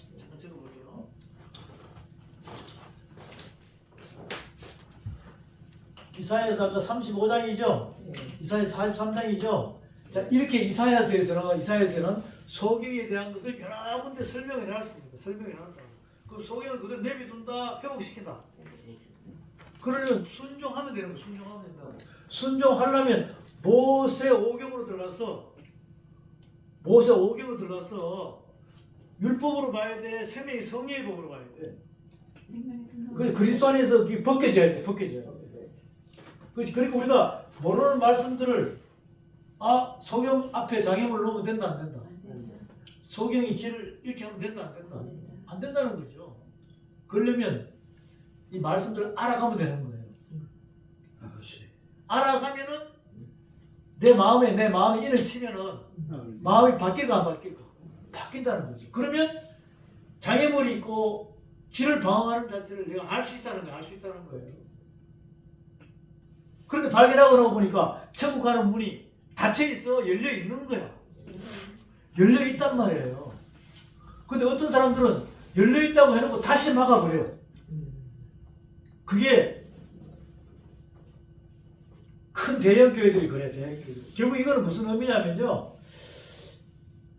이사야서 아까 35장이죠? 이사야서 43장이죠? 자, 이렇게 이사야서에서는 소경에 대한 것을 여러 군데 설명을 해놨습니다. 설명을 해놨다. 그 소경을 그대로 내비둔다, 회복시킨다. 그러면 순종하면 되는 거예요. 순종하면 된다고. 순종하려면 모세 5경으로 들어가서 율법으로 봐야 돼. 생명의 성령의 법으로 봐야 돼. 그 그리스도 안에서 벗겨져야 돼. 벗겨져야 돼. 그러니까 우리가 모르는 말씀들을 소경 앞에 장애물 놓으면 된다 안 된다? 소경이 길을 이렇게 하면 된다 안 된다? 안 된다는 거죠. 그러려면 이 말씀들을 알아가면 되는 거예요. 알아가면은 내 마음에 인을 치면은 마음이 바뀔까 안 바뀔까? 바뀐다는 거죠. 그러면 장애물이 있고 길을 방황하는 자체를 내가 알 수 있다는 거예요. 그런데 발견하고 나고 보니까 천국 가는 문이 닫혀 있어. 열려 있는 거야. 열려 있단 말이에요. 근데 어떤 사람들은 열려 있다고 해놓고 다시 막아버려요. 그게 큰 대형 교회들이 그래. 대형 교회들. 결국 이거는 무슨 의미냐면요.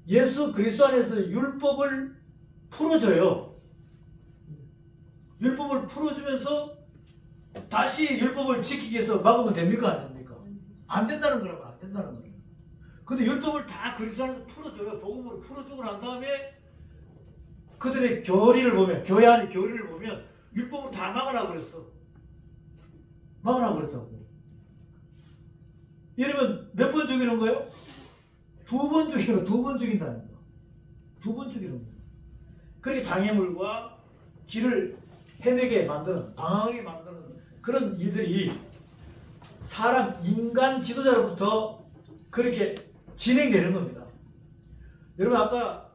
예수 그리스도 안에서 율법을 풀어줘요. 율법을 풀어주면서 다시 율법을 지키기 위해서 막으면 됩니까? 안 됩니까? 안 된다는 거라고. 안 된다는 거예요. 근데 율법을 다 그리스도 안에서 풀어줘요. 복음으로 풀어주고 난 다음에 그들의 교리를 보면, 교회 안의 교리를 보면 율법으로 다 막으라고 그랬어. 막으라고 그랬다고. 이러면 몇 번 죽이는 거예요? 2번 죽이는, 2번 죽인다는 거. 2번 죽이는 거예요. 그렇게 장애물과 길을 헤매게 만드는, 방황하게 만드는 그런 일들이 인간 지도자로부터 그렇게 진행되는 겁니다. 여러분 아까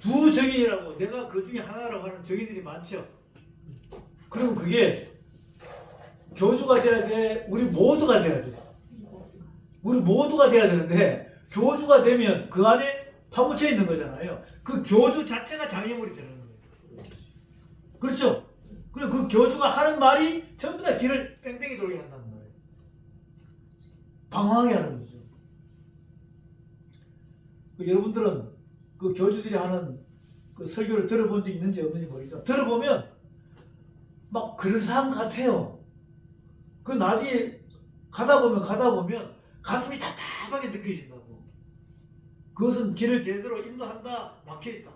두 정인이라고, 내가 그 중에 하나라고 하는 정인들이 많죠. 그러면 그게 교주가 돼야 돼? 우리 모두가 돼야 돼? 우리 모두가 돼야 되는데 교주가 되면 그 안에 파묻혀 있는 거잖아요. 그 교주 자체가 장애물이 되는 거예요. 그렇죠? 그리고 그 교주가 하는 말이 전부 다 길을 뺑뺑이 돌게 한다는 거예요. 방황하게 하는 거죠. 여러분들은 그 교주들이 하는 그 설교를 들어본 적이 있는지 없는지 모르겠죠. 들어보면 막 그럴싸한 것 같아요. 그 나중에 가다 보면 가슴이 답답하게 느껴진다고. 그것은 길을 제대로 인도한다, 막혀있다.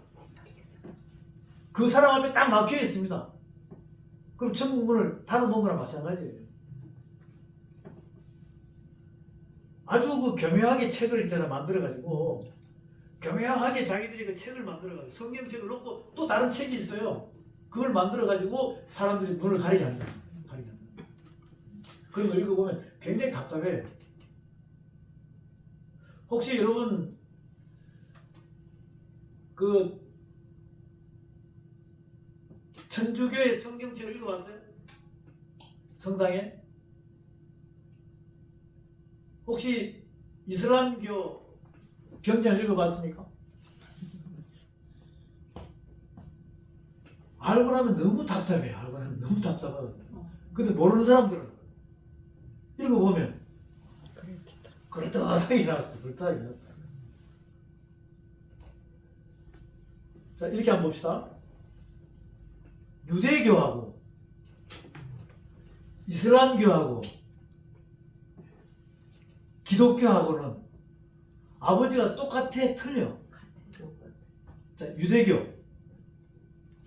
그 사람 앞에 딱 막혀있습니다. 그럼 천국 문을 닫아놓은 거랑 마찬가지예요. 아주 그 교묘하게 책을 있잖아 만들어가지고, 교묘하게 자기들이 그 책을 만들어가지고 성경책을 놓고 또 다른 책이 있어요. 그걸 만들어가지고 사람들이 문을 가리게 한다. 그런 걸 읽어보면 굉장히 답답해요. 혹시 여러분 그 천주교의 성경책을 읽어봤어요? 성당에? 혹시 이슬람교 경전을 읽어봤습니까? 알고 나면 너무 답답해요. 알고 나면 너무 답답하거든요. 근데 모르는 사람들은 읽어보면 그럴듯하게 나왔어요. 그럴듯하게 나왔어요. 자, 이렇게 한번 봅시다. 유대교하고 이슬람교하고 기독교하고는 아버지가 똑같아, 틀려? 자, 유대교,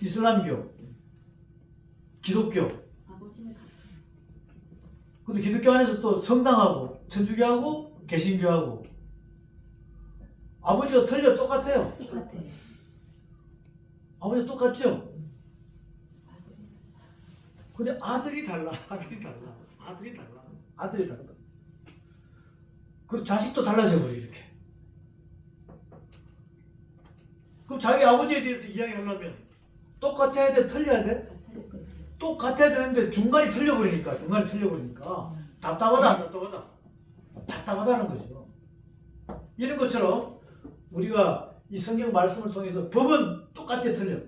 이슬람교, 기독교. 근데 기독교 안에서 또 성당하고 천주교하고 개신교하고 아버지가 틀려, 똑같아요? 아버지가 똑같죠? 근데 아들이 달라. 그리고 자식도 달라져 버려, 이렇게. 그럼 자기 아버지에 대해서 이야기하려면 똑같아야 돼, 틀려야 돼? 똑같아야 되는데 중간이 틀려버리니까 답답하다 안 답답하다? 답답하다는 거죠. 이런 것처럼 우리가 이 성경 말씀을 통해서 법은 똑같아 틀려.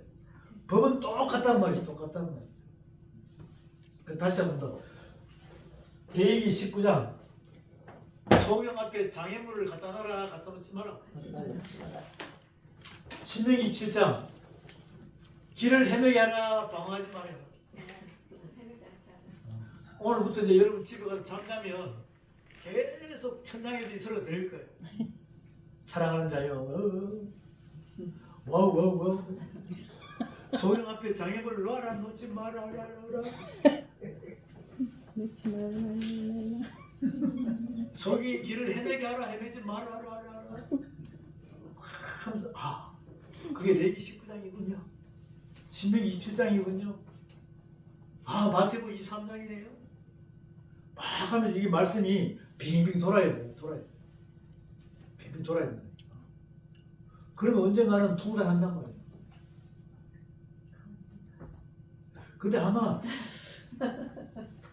법은 똑같단 말이죠. 똑같단 말이죠. 그래서 다시 한 번 더. 대기 19장 소경 앞에 장애물을 갖다 놔라, 갖다 놓지 마라. 신명기 27장 길을 헤매게 하라, 방황하지 말아라. 오늘부터 이제 여러분 집에 가서 잠자면 계속 천장에도 이 소리가 들릴 거예요. 사랑하는 자여, 와우. 소경 앞에 장애물을 놓아라, 놓지 마라. 놓지 말라. 속이 길을 헤매게 하라, 헤매지 마라. 하면서 그게 레기 19장이군요. 신명기 27장이군요. 마태복음 23장이네요. 막 하면서 이게 말씀이 빙빙 돌아야 돼요. 빙빙 돌아야 돼요. 그러면 언젠가는 통달한단 말이에요. 근데 아마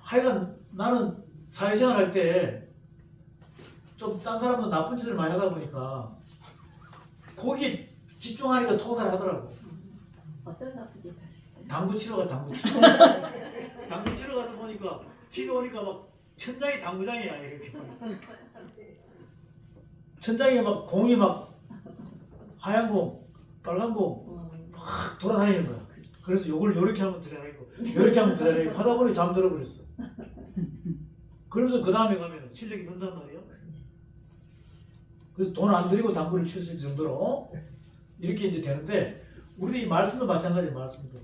하여간 나는 사회생활 할 때 좀 딴 사람은 나쁜 짓을 많이 하다 보니까 거기에 집중하니까 통달하더라고. 어떤 나쁜 짓 하셨어요? 당구 치러 가, 당구 치러 가서 보니까 집에 오니까 막 천장이 당구장이야 이렇게. 천장에 막 공이 막 하얀 공, 빨간 공 막 돌아다니는 거야. 그래서 요걸 요렇게 하면 더 잘하고 요렇게 하면 더 잘하고 하다 보니 잠들어 버렸어. 그러면서 그 다음에 가면 실력이 는단 말이에요. 그래서 돈 안 들이고 당구를 칠 수 있을 정도로 이렇게 이제 되는데 우리도 이 말씀도 마찬가지예요. 말씀도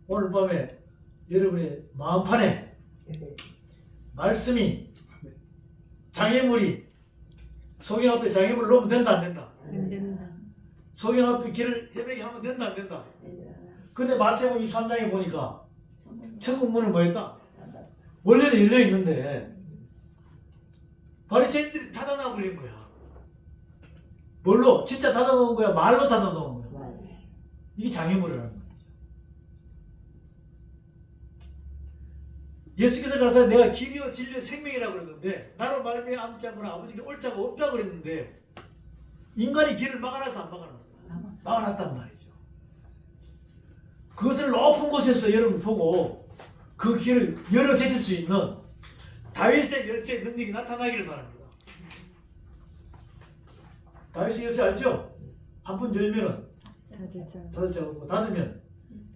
오늘 밤에 여러분의 마음판에 말씀이 장애물이 소경 앞에 장애물을 놓으면 된다 안 된다? 안 된다. 소경 앞에 길을 헤매게 하면 된다 안 된다? 근데 마태복음 23장에 보니까 천국 문을 뭐 했다? 원래는 열려 있는데 바리새인들이 닫아놔 버린 거야. 뭘로? 진짜 닫아놓은 거야? 말로 닫아놓은 거야? 이게 장애물이라는 거야. 예수께서 가서 내가 길이요 진리요 생명이라고 그랬는데 나로 말미암지 않고는 아버지께 올 자가 없다고 그랬는데 인간이 길을 막아놨어 안 막아놨어? 막아놨단 말이죠. 그것을 높은 곳에서 여러분 보고 그 길을 열어 제칠 수 있는 다윗의 열쇠의 능력이 나타나기를 바랍니다. 다윗의 열쇠 알죠? 한 번 열면은 닫을 자가 없고 닫으면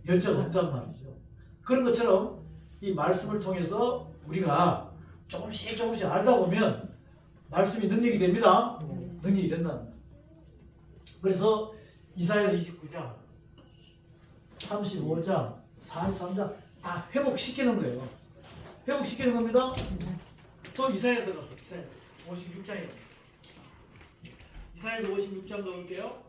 열 자가 없단 말이죠. 그런 것처럼 이 말씀을 통해서 우리가 조금씩 알다 보면 말씀이 능력이 됩니다. 능력이 된다. 그래서 이사야서 29장, 35장, 43장 다 회복시키는 거예요. 회복시키는 겁니다. 또 이사야서가 56장이에요. 이사야서 56장 넣을게요.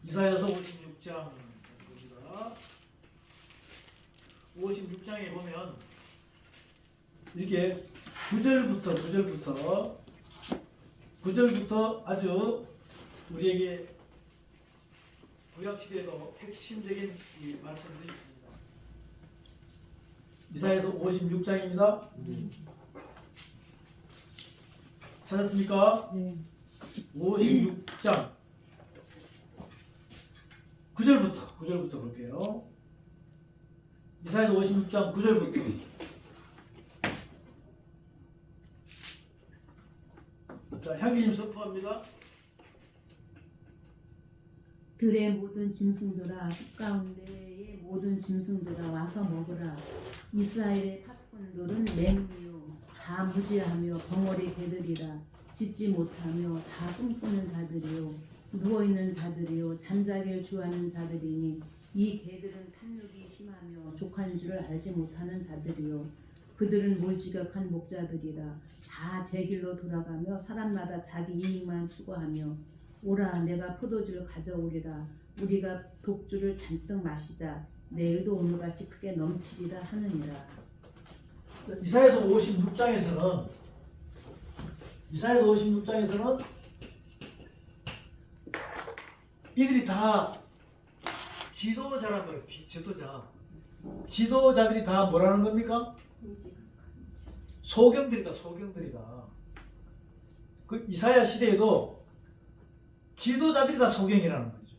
이사야서 56장 56장에 보면 이렇게 9절부터 아주 우리에게 구약시대에도 핵심적인 이 말씀들이 있습니다. 이사야서 56장입니다. 찾았습니까? 네. 56장 9절부터 볼게요. 이사야서 56장 9절부터. 자, 향기님 선포합니다. 들의 모든 짐승들아, 숲 가운데의 모든 짐승들아 와서 먹으라. 이스라엘의 탑꾼들은 맹이요 다 무지하며 벙어리 개들이라. 짖지 못하며 다 꿈꾸는 자들이요 누워있는 자들이요 잠자기를 좋아하는 자들이니 이 개들은 탐욕이 심하며 족한 줄을 알지 못하는 자들이요 그들은 몰지각한 목자들이라. 다 제 길로 돌아가며 사람마다 자기 이익만 추구하며 오라 내가 포도주를 가져오리라. 우리가 독주를 잔뜩 마시자. 내일도 오늘같이 크게 넘치리라 하느니라. 이사야서 56장에서는 이들이 다 지도자란 거예요. 지도자. 지도자들이 다 뭐라는 겁니까? 소경들이다. 소경들이다. 그 이사야 시대에도 지도자들이 다 소경이라는 거죠.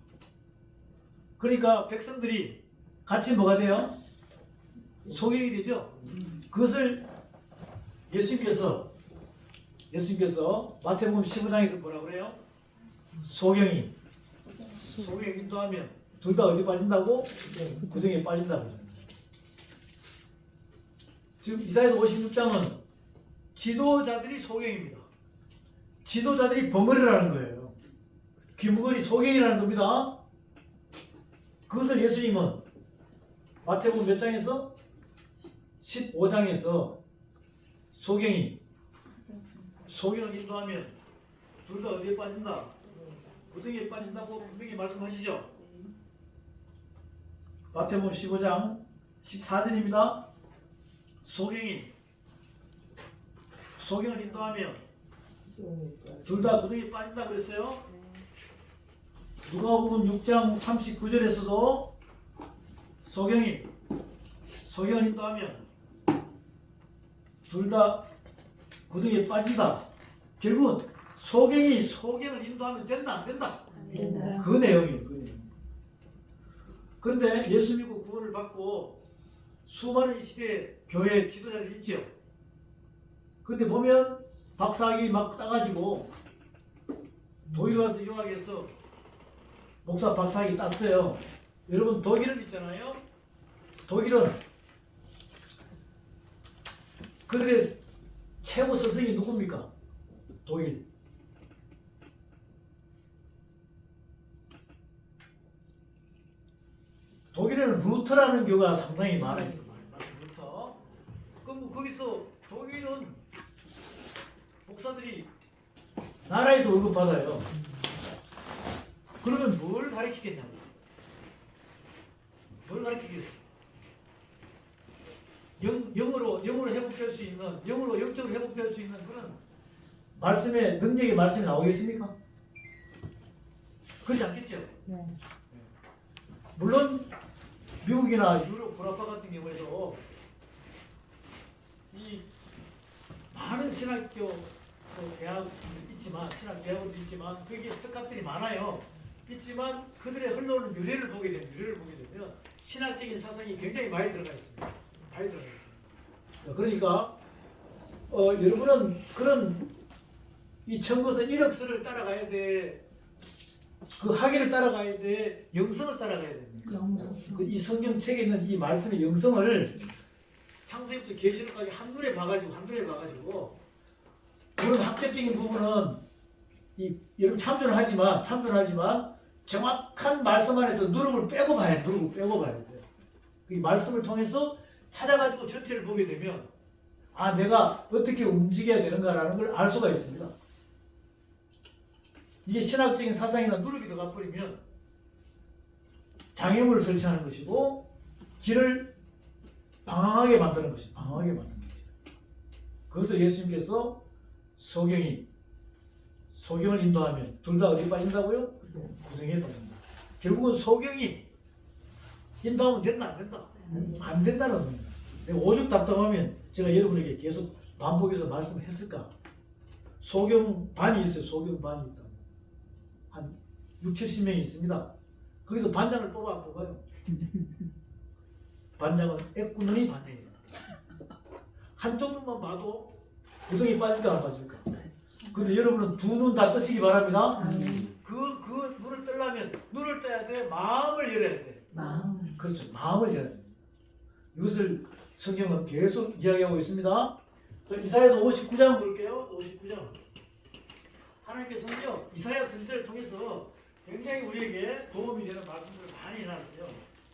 그러니까 백성들이 같이 뭐가 돼요? 소경이 되죠. 그것을 예수님께서 마태복음 15장에서 뭐라고 그래요? 소경이 인도하면 둘 다 어디 빠진다고? 구덩이에 빠진다고. 지금 이사야서 56장은 지도자들이 소경입니다. 지도자들이 벙어리라는 거예요. 귀머거리 소경이라는 겁니다. 그것을 예수님은 마태복음 몇 장에서? 15장에서 소경을 인도하면 둘 다 어디에 빠진다? 구덩이에 빠진다고 분명히 말씀하시죠. 마태복음 15장 14절입니다. 소경을 인도하면 둘 다 구덩이에 빠진다 그랬어요. 누가복음 6장 39절에서도 소경을 인도하면 둘 다 구덩이에 빠진다. 결국은 소경을 인도하면 된다 안 된다? 된다. 그 내용이에요. 그 내용. 그런데 예수 믿고 구원을 받고 수많은 이 시대에 교회 지도자들이 있죠. 근데 보면 박사학위 막 따가지고 독일 와서 유학해서 목사 박사학위 땄어요. 여러분 독일은 있잖아요. 독일은 그들의 최고 스승이 누굽니까? 독일. 독일에는 루터라는 교가 상당히 많아요. 루터. 그럼 거기서 독일은 목사들이 나라에서 월급 받아요. 그러면 뭘 가르치겠냐고. 뭘 가르치겠어요? 영으로 회복될 수 있는, 영으로 영적으로 회복될 수 있는 그런 말씀의 능력의 말씀이 나오겠습니까? 그렇지 않겠죠? 네. 물론 미국이나 유럽 불합파 같은 경우에도 이 많은 신학교 대학이 있지만 신학대학도 있지만 거기에 석학들이 많아요. 있지만 그들의 흘러오는 유래를 보게 되면 신학적인 사상이 굉장히 많이 들어가 있습니다. 그러니까 여러분은 그런 이 천국에서 1억서를 따라가야 돼. 그 학위를 따라가야 돼. 영성을 따라가야 됩니다. 이 성경책에 있는 이 말씀의 영성을 창세기부터 계시록까지 한눈에 봐가지고 그런 학적적인 부분은 여러분 참조는 하지만 정확한 말씀 안에서 누룩을 빼고 봐야 돼. 이 말씀을 통해서 찾아가지고 전체를 보게 되면 내가 어떻게 움직여야 되는가라는 걸 알 수가 있습니다. 이게 신학적인 사상이나 누룩이 들어가 버리면 장애물을 설치하는 것이고 길을 방황하게 만드는 것이죠. 그것을 예수님께서 소경을 인도하면 둘 다 어디 빠진다고요? 구덩이에 빠진다. 결국은 소경이 인도하면 된다 안 된다? 안 된다는 겁니다. 내가 오죽 답답하면 제가 여러분에게 계속 반복해서 말씀했을까? 소경반이 있어요. 소경반이 있다. 한 60~70명이 있습니다. 거기서 반장을 뽑아 안 뽑아요? 반장은 애꾸눈이 반장이에요. 한쪽 눈만 봐도 구덩이 빠질까 안 빠질까? 근데 여러분은 두 눈 다 뜨시기 바랍니다. 그 눈을 뜨려면 눈을 떠야 돼. 마음을 열어야 돼. 그렇죠. 마음을 열어야 돼. 이것을 성경은 계속 이야기하고 있습니다. 이사야서 59장 볼게요. 59장. 하나님께서는요, 이사야 선지자를 통해서 굉장히 우리에게 도움이 되는 말씀들을 많이 해놨어요.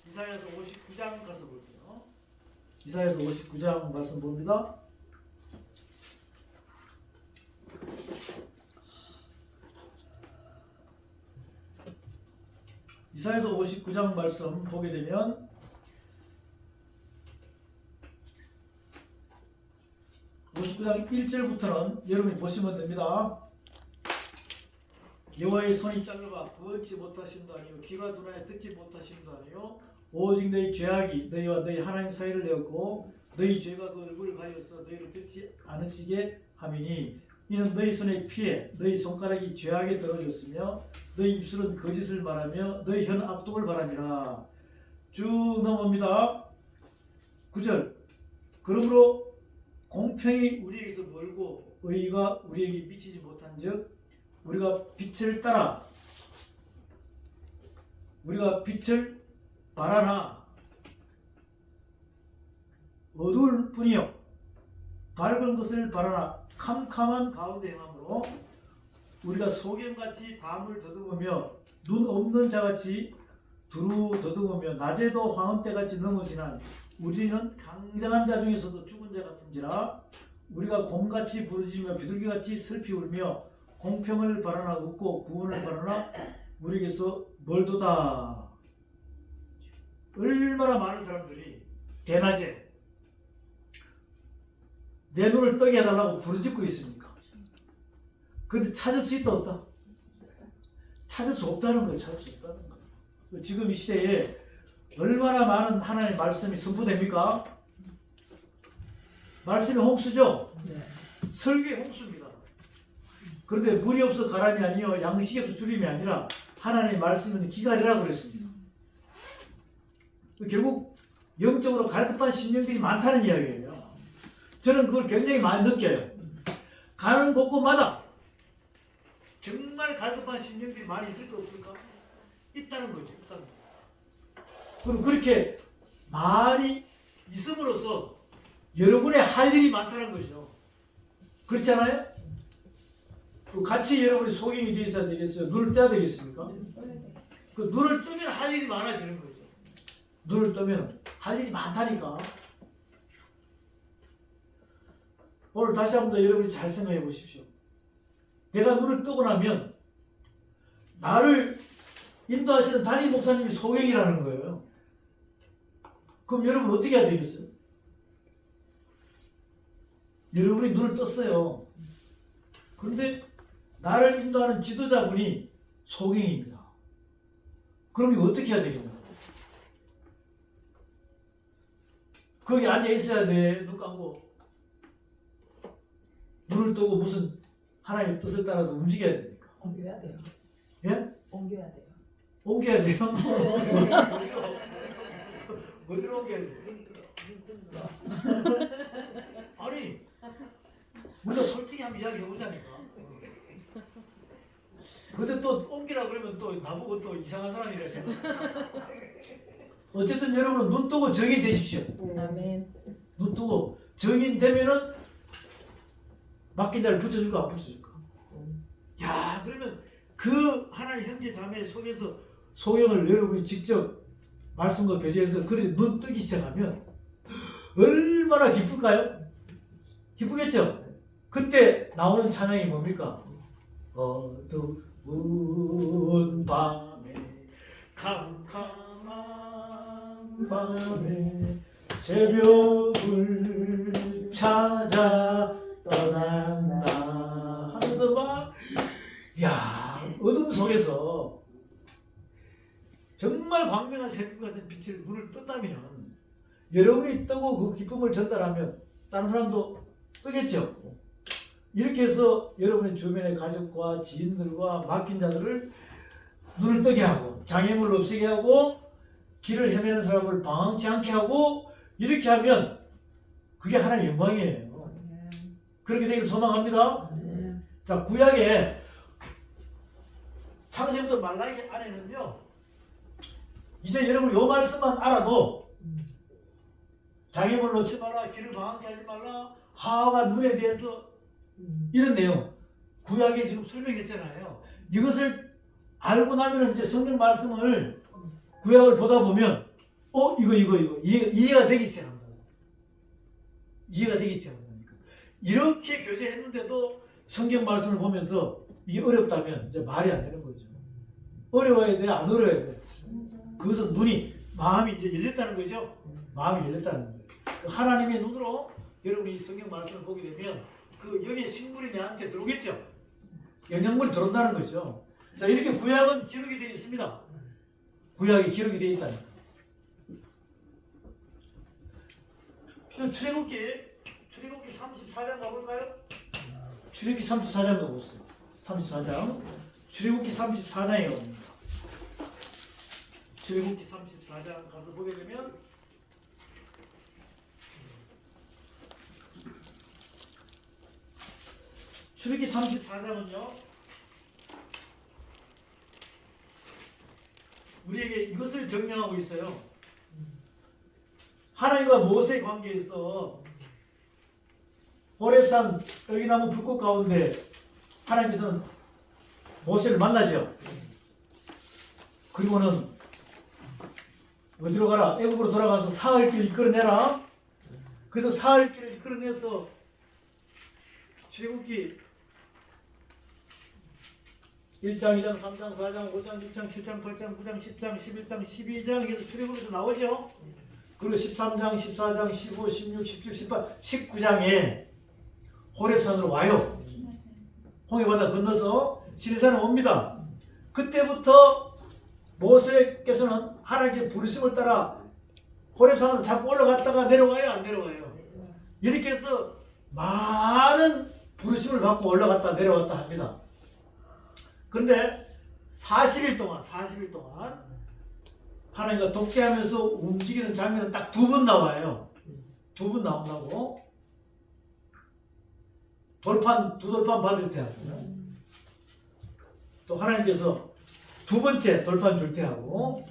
이사야서 59장 가서 볼게요. 이사야서 59장 말씀 봅니다. 이사야서 59장 말씀 보게 되면 59장 1절부터는 여러분이 보시면 됩니다. 여호와의 손이 짧아 구원치 못하심도 아니요 귀가 둔하여 듣지 못하심도 아니요 오직 너희 죄악이 너희와 너희 하나님 사이를 내었고 너희 죄가 그 얼굴을 가려서 너희를 듣지 않으시게 함이니 이는 너희 손의 피에 너희 손가락이 죄악에 들어졌으며 너희 입술은 거짓을 말하며 너희 혀는 악독을 바람이라. 쭉 넘어옵니다. 9절. 그러므로 공평이 우리에게서 멀고 의가 우리에게 미치지 못한즉 우리가 빛을 바라나 어두울 뿐이요 밝은 것을 바라나 캄캄한 가운데 행함으로 우리가 소경같이 담을 더듬으며 눈 없는 자같이 두루 더듬으며 낮에도 황혼때같이 넘어지난 우리는 강장한 자 중에서도 죽은 자 같은지라. 우리가 곰같이 부르짖으며 비둘기같이 슬피 울며 공평을 바라나 없고 구원을 바라나 우리에게서 멀도다. 얼마나 많은 사람들이 대낮에 내 눈을 뜨게 해달라고 부르짖고 있습니까? 그런데 찾을 수 있다 없다? 찾을 수 없다는 거예요. 찾을 수 없다는 거예요. 지금 이 시대에 얼마나 많은 하나님의 말씀이 선포됩니까? 말씀이 홍수죠? 설교의 홍수입니다. 그런데 물이 없어 가람이 아니요 양식이 없어 주림이 아니라 하나님의 말씀은 기갈이라고 그랬습니다. 결국 영적으로 갈급한 심령들이 많다는 이야기예요. 저는 그걸 굉장히 많이 느껴요. 가는 곳곳마다 정말 갈급한 심령들이 많이 있을까 없을까? 있다는 거죠. 있다는 거죠. 그럼 그렇게 많이 있음으로써 여러분의 할 일이 많다는 거죠. 그렇지 않아요? 같이 여러분이 소경이 되어 있어야 되겠어요? 눈을 떼야 되겠습니까? 그 눈을 뜨면 할 일이 많아지는 거죠. 눈을 뜨면 할 일이 많다니까. 오늘 다시 한번 더 여러분이 잘 생각해 보십시오. 내가 눈을 뜨고 나면 나를 인도하시는 담임 목사님이 소경이라는 거예요. 그럼 여러분 어떻게 해야 되겠어요? 여러분이 눈을 떴어요. 그런데 나를 인도하는 지도자분이 소경입니다. 그럼 이거 어떻게 해야 되겠냐? 거기 앉아 있어야 돼. 눈 감고. 눈을 뜨고 무슨 하나님의 뜻을 따라서 움직여야 됩니까? 옮겨야 돼요. 예? 옮겨야 돼요. 옮겨야 돼요? 어디로 옮겨야 돼요? 아니, 우리가 솔직히 한번 이야기 해보자니까. 근데 또 옮기라 그러면 또 나보고 또 이상한 사람이라 생각해. 어쨌든 여러분은 눈 뜨고 정인 되십시오. 아멘. 눈 뜨고 정인 되면은 맡긴 자를 붙여줄까 안 붙여줄까? 야, 그러면 그 하나님 형제 자매 속에서 소경을 여러분이 직접 말씀과 교제해서 그래 눈 뜨기 시작하면 얼마나 기쁠까요? 기쁘겠죠? 그때 나오는 찬양이 뭡니까? 어두운 밤에 캄캄한 밤에 새벽을 찾아 떠난다 하면서 막 야, 어둠 속에서 정말 광명한 새벽 같은 빛을 눈을 떴다면 여러분이 뜨고 그 기쁨을 전달하면 다른 사람도 뜨겠죠. 이렇게 해서 여러분의 주변의 가족과 지인들과 맡긴 자들을 눈을 뜨게 하고 장애물 없애게 하고 길을 헤매는 사람을 방황치 않게 하고 이렇게 하면 그게 하나님의 영광이에요. 그렇게 되기를 소망합니다. 자, 구약에 창세부터 말라기 안에는요, 이제 여러분 요 말씀만 알아도 장애물 놓지 마라, 길을 방황케 하지 말라, 하와가 눈에 대해서 이런 내용 구약에 지금 설명했잖아요. 이것을 알고 나면 이제 성경 말씀을 구약을 보다 보면 이거 이해가 되기 시작합니다. 이해가 되기 시작합니다. 이렇게 교제했는데도 성경 말씀을 보면서 이게 어렵다면 이제 말이 안 되는 거죠. 어려워야 돼, 안 어려워야 돼. 그것은 마음이 이제 열렸다는 거죠. 마음이 열렸다는 거예요. 하나님의 눈으로 여러분이 이 성경 말씀을 보게 되면 그 영의 식물이 내한테 들어오겠죠. 영양물이 들어온다는 거죠. 자, 이렇게 구약은 기록이 되어 있습니다. 구약이 기록이 되어 있다니까. 출애굽기 34장 가볼까요? 출애굽기 34장 가보세요. 34장. 출애굽기 34장에 옵니다. 출애굽기 34장 가서 보게 되면 출애굽기 34장은요. 우리에게 이것을 증명하고 있어요. 하나님과 모세의 관계에서 호렙산 떨기나무 불꽃 가운데 하나님께서는 모세를 만나죠. 그리고는 어디로 가라? 애굽으로 돌아가서 사흘길을 이끌어내라. 그래서 사흘길을 이끌어내서 출애굽기 1장, 2장, 3장, 4장, 5장, 6장, 7장, 8장, 9장, 10장, 11장, 12장 해서 출애굽에서 나오죠. 그리고 13장, 14장, 15, 16, 17, 18, 19장에 호렙산으로 와요. 홍해바다 건너서 시내산에 옵니다. 그때부터 모세께서는 하나님께 부르심을 따라 호렙산으로 자꾸 올라갔다가 내려와요, 안 내려와요? 이렇게 해서 많은 부르심을 받고 올라갔다 내려왔다 합니다. 그런데 40일 동안 하나님과 독대하면서 움직이는 장면은 딱 2번 나와요. 2번 나온다고. 두 돌판 받을 때 하고요. 또 하나님께서 2번째 돌판 줄 때 하고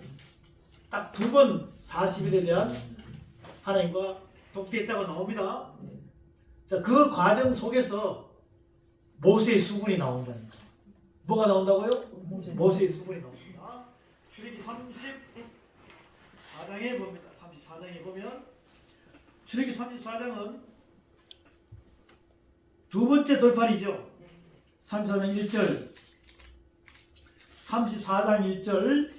딱 2번 40일에 대한 하나님과 독대했다고 나옵니다. 자, 그 과정 속에서 모세의 수군이 나온다니까. 뭐가 나온다고요? 모세의 수군이 나옵니다. 출애굽기 34장에 봅니다. 34장에 보면 출애굽기 34장은 두 번째 돌판이죠. 34장 1절 34장 1절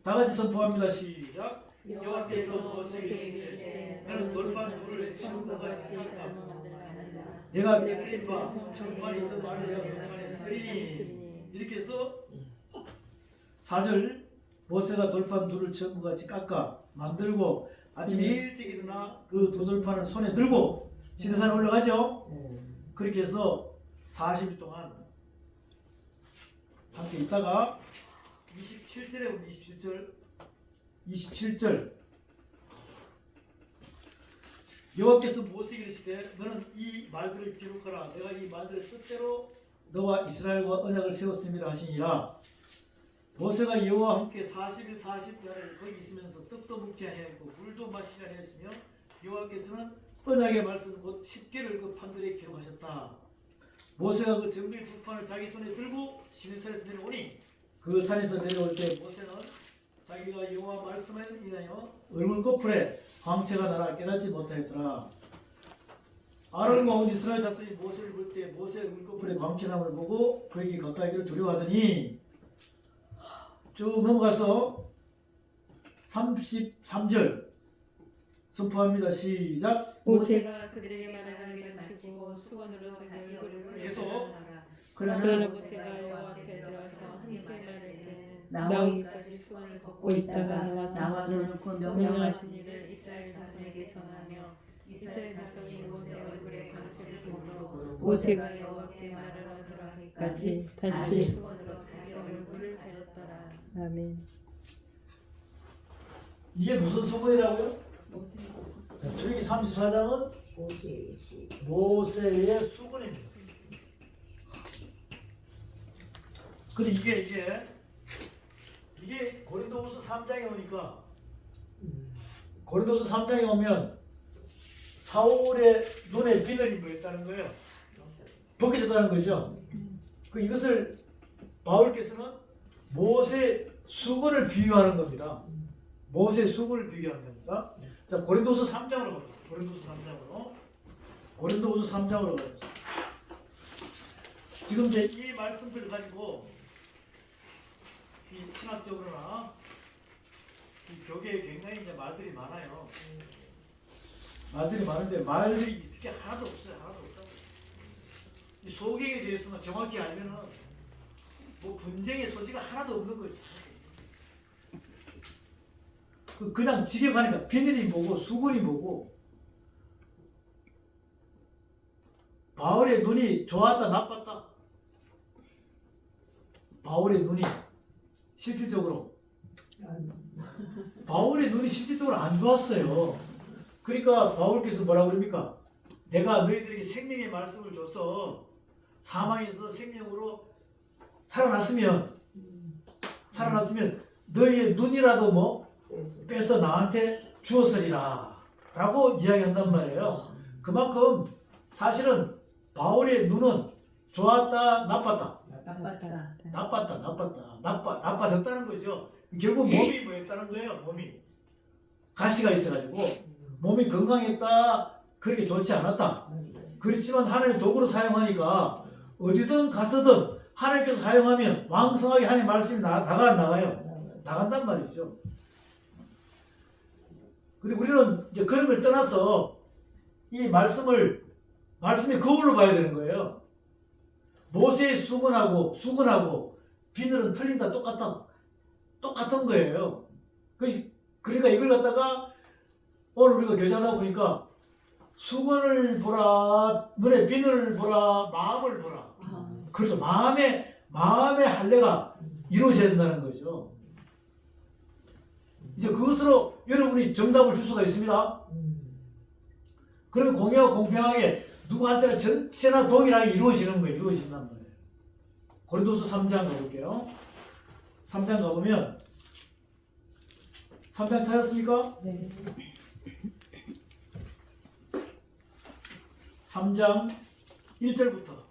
다 같이 선포합니다. 시작. 여호와께서 모세에게 이르시되 너는 돌판 둘을 천과 같이 하라. 내가 깨트린 바 천판에 있던 말을 내가 돌판에 쓰리니. 이렇게 해서 4절 모세가 돌판 둘을 천과 같이 깎아 만들고 아침에 일찍 일어나 그 두 돌판을 손에 들고 시내산에 올라가죠. 그렇게 해서 40일 동안 함께 있다가 27절에 보면 27절 여호와께서 모세에게 이르시되 너는 이 말들을 기록하라. 내가 이 말들을 뜻대로 너와 이스라엘과 언약을 세웠음이라 하시니라. 모세가 여호와와 함께 40일 40야를 거기 있으면서 떡도 먹지 아니하였고 물도 마시지 아니하였으며 여호와께서는 언약의 말씀 곧 십계를 그 판들에 기록하셨다. 모세가 그 정비의 두 판을 자기 손에 들고 시내산에서 내려오니 그 산에서 내려올 때 모세는 자기가 여호와 말씀에 인하여 얼굴 거풀에 광채가 나라 깨닫지 못하였더라. 아론과 온 이스라엘 자손이 모세를 볼 때 모세의 얼굴 거풀에 광채남을 보고 그에게 가까이기를 두려워하더니 쭉 넘어가서 33절 선포합니다. 시작. 모세가 그들에게 말하기를 마치고 수건으로 자기 얼굴을 계속. 그러나 모세가 여호와 앞에 들어서 함께 말할 때는 나오기까지 수건을 벗고 있다가 나와 놓고 명령하신 일을 이스라엘 자손에게 전하며 이스라엘 자손이 모세 얼굴에 광채를 보므로 모세가 여호와께 말을 하더라 하기까지 다시 수건으로 자기 얼굴을 가렸더라. 아멘. 이게 무슨 수건이라고요? 출애굽기 34장은 모세의 수건입니다. 근데 이게 고린도후서 3장에 오니까 고린도후서 3장에 오면 사울의 눈에 비늘이 뭐였다는 거예요? 벗겨졌다는 거죠. 이것을 바울께서는 모세 수건을 비유하는 겁니다. 모세 수건을 비유하는 겁니다. 자, 고린도후서 3장으로 가보죠. 고린도후서 3장으로 가보죠. 지금 이제 이 말씀들을 가지고 이 신학적으로나 이 교계에 굉장히 이제 말들이 많아요. 말들이 많은데 말들이 이렇게 하나도 없어요. 이 소경에 대해서는 정확히 알면은 뭐 분쟁의 소지가 하나도 없는 거죠. 그냥 직역하니까 비늘이 뭐고 수군이 뭐고. 바울의 눈이 좋았다 나빴다. 바울의 눈이 실질적으로 바울의 눈이 실질적으로 안 좋았어요. 그러니까 바울께서 뭐라고 그럽니까? 내가 너희들에게 생명의 말씀을 줘서 사망에서 생명으로 살아났으면 너희의 눈이라도 뭐 빼서 나한테 주었으리라 라고 이야기한단 말이에요. 그만큼 사실은 바울의 눈은 좋았다 나빴다. 나빠졌다는 거죠. 결국 몸이 뭐였다는 거예요. 몸이 가시가 있어가지고 몸이 건강했다, 그렇게 좋지 않았다. 그렇지만 하나님 도구로 사용하니까 어디든 가서든 하나님께서 사용하면 왕성하게 하나님의 말씀이 나가요. 나간단 말이죠. 근데 우리는 이제 그런 걸 떠나서 이 말씀의 거울로 봐야 되는 거예요. 모세의 수건하고 비늘은 틀린다, 똑같은 거예요. 그러니까 이걸 갖다가 오늘 우리가 교제하다 보니까 수건을 보라, 눈에 비늘을 보라, 마음을 보라. 그래서 마음의 할례가 이루어져야 된다는 거죠. 이제 그것으로 여러분이 정답을 줄 수가 있습니다. 그러면 공의와 공평하게 누구한테나 전체나 동일하게 이루어진단 말이에요. 고린도서 3장 가볼게요. 3장 가보면 3장 찾았습니까? 네. 3장 1절부터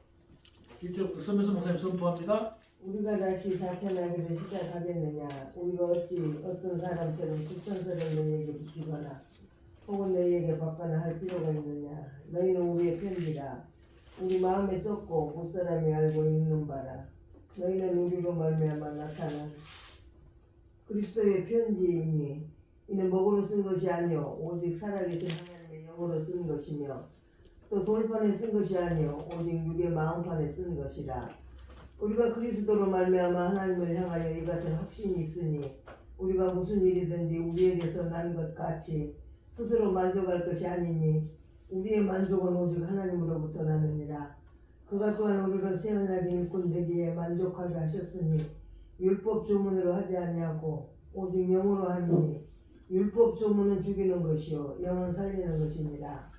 서면서 목사님 선포합니다. 우리가 다시 사천하기를 시작하겠느냐? 우리가 어찌 어떤 사람처럼 추천서를 너희에게 비치거나 혹은 너희에게 받거나 할 필요가 있느냐? 너희는 우리의 편지라. 우리 마음에 썼고 무사람이 알고 읽는 바라. 너희는 우리로 말미암아 나타난 그리스도의 편지이니 이는 목으로 쓴 것이 아니요 오직 살아계신 하나님의 영으로 쓴 것이며 또 돌판에 쓴 것이 아니요 오직 육의 마음판에 쓴 것이라. 우리가 그리스도로 말미암아 하나님을 향하여 이 같은 확신이 있으니 우리가 무슨 일이든지 우리에게서 난 것 같이 스스로 만족할 것이 아니니 우리의 만족은 오직 하나님으로부터 나느니라. 그가 또한 우리를 새 언약의 일꾼 되기에 만족하게 하셨으니 율법 조문으로 하지 아니하고 오직 영으로 하니 율법 조문은 죽이는 것이요 영은 살리는 것이니라.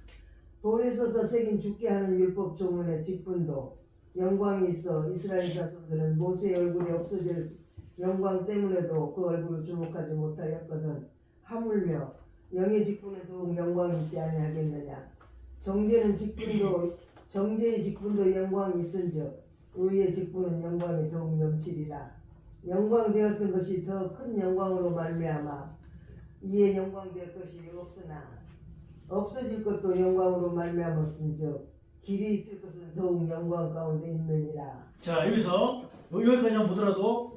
돌에 써서 새긴 죽게 하는 율법 조문의 직분도 영광이 있어 이스라엘 자손들은 모세의 얼굴이 없어질 영광 때문에도 그 얼굴을 주목하지 못하였거든. 하물며 영의 직분에 더욱 영광이 있지 아니하겠느냐. 정죄의 직분도 영광이 있은즉 의의 직분은 영광이 더욱 넘치리라. 영광되었던 것이 더 큰 영광으로 말미암아 이에 영광될 것이 없으나 없어질 것도 영광으로 말미암았은즉 길이 있을 것은 더욱 영광 가운데 있느니라. 자, 여기까지만 보더라도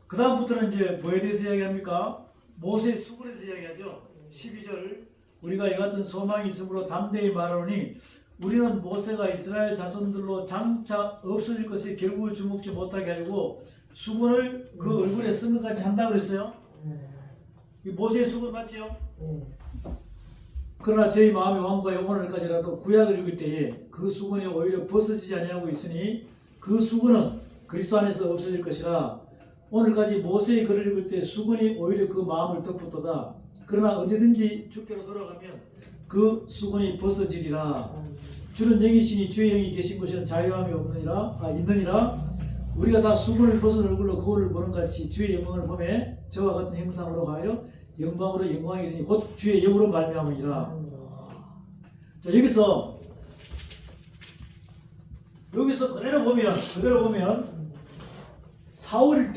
그 다음부터는 이제 뭐에 대해서 이야기합니까? 모세의 수군에 대해서 이야기하죠. 12절 우리가 이 같은 소망이 있으므로 담대히 말하노니 우리는 모세가 이스라엘 자손들로 장차 없어질 것에 결국을 주목지 못하게 하려고 수군을 그 얼굴에 쓴 것 같이 한다고 그랬어요. 이 모세의 수군 맞죠? 그러나 저희 마음의 왕과 영원할까지라도 구약을 읽을 때에 그 수군이 오히려 벗어지지 아니하고 있으니 그 수군은 그리스도 안에서 없어질 것이라. 오늘까지 모세의 글을 읽을 때 수군이 오히려 그 마음을 덮었도다. 그러나 언제든지 주께로 돌아가면 그 수군이 벗어지리라. 주는 영이시니 주의 영이 계신 곳에는 자유함이 있느니라. 우리가 다 수군을 벗은 얼굴로 거울을 보는 같이 주의 영광을 보매 저와 같은 형상으로 가여 영광으로 영광이 있으니 곧 주의 영으로 말미암으리라. 자, 여기서 그대로 보면 사울일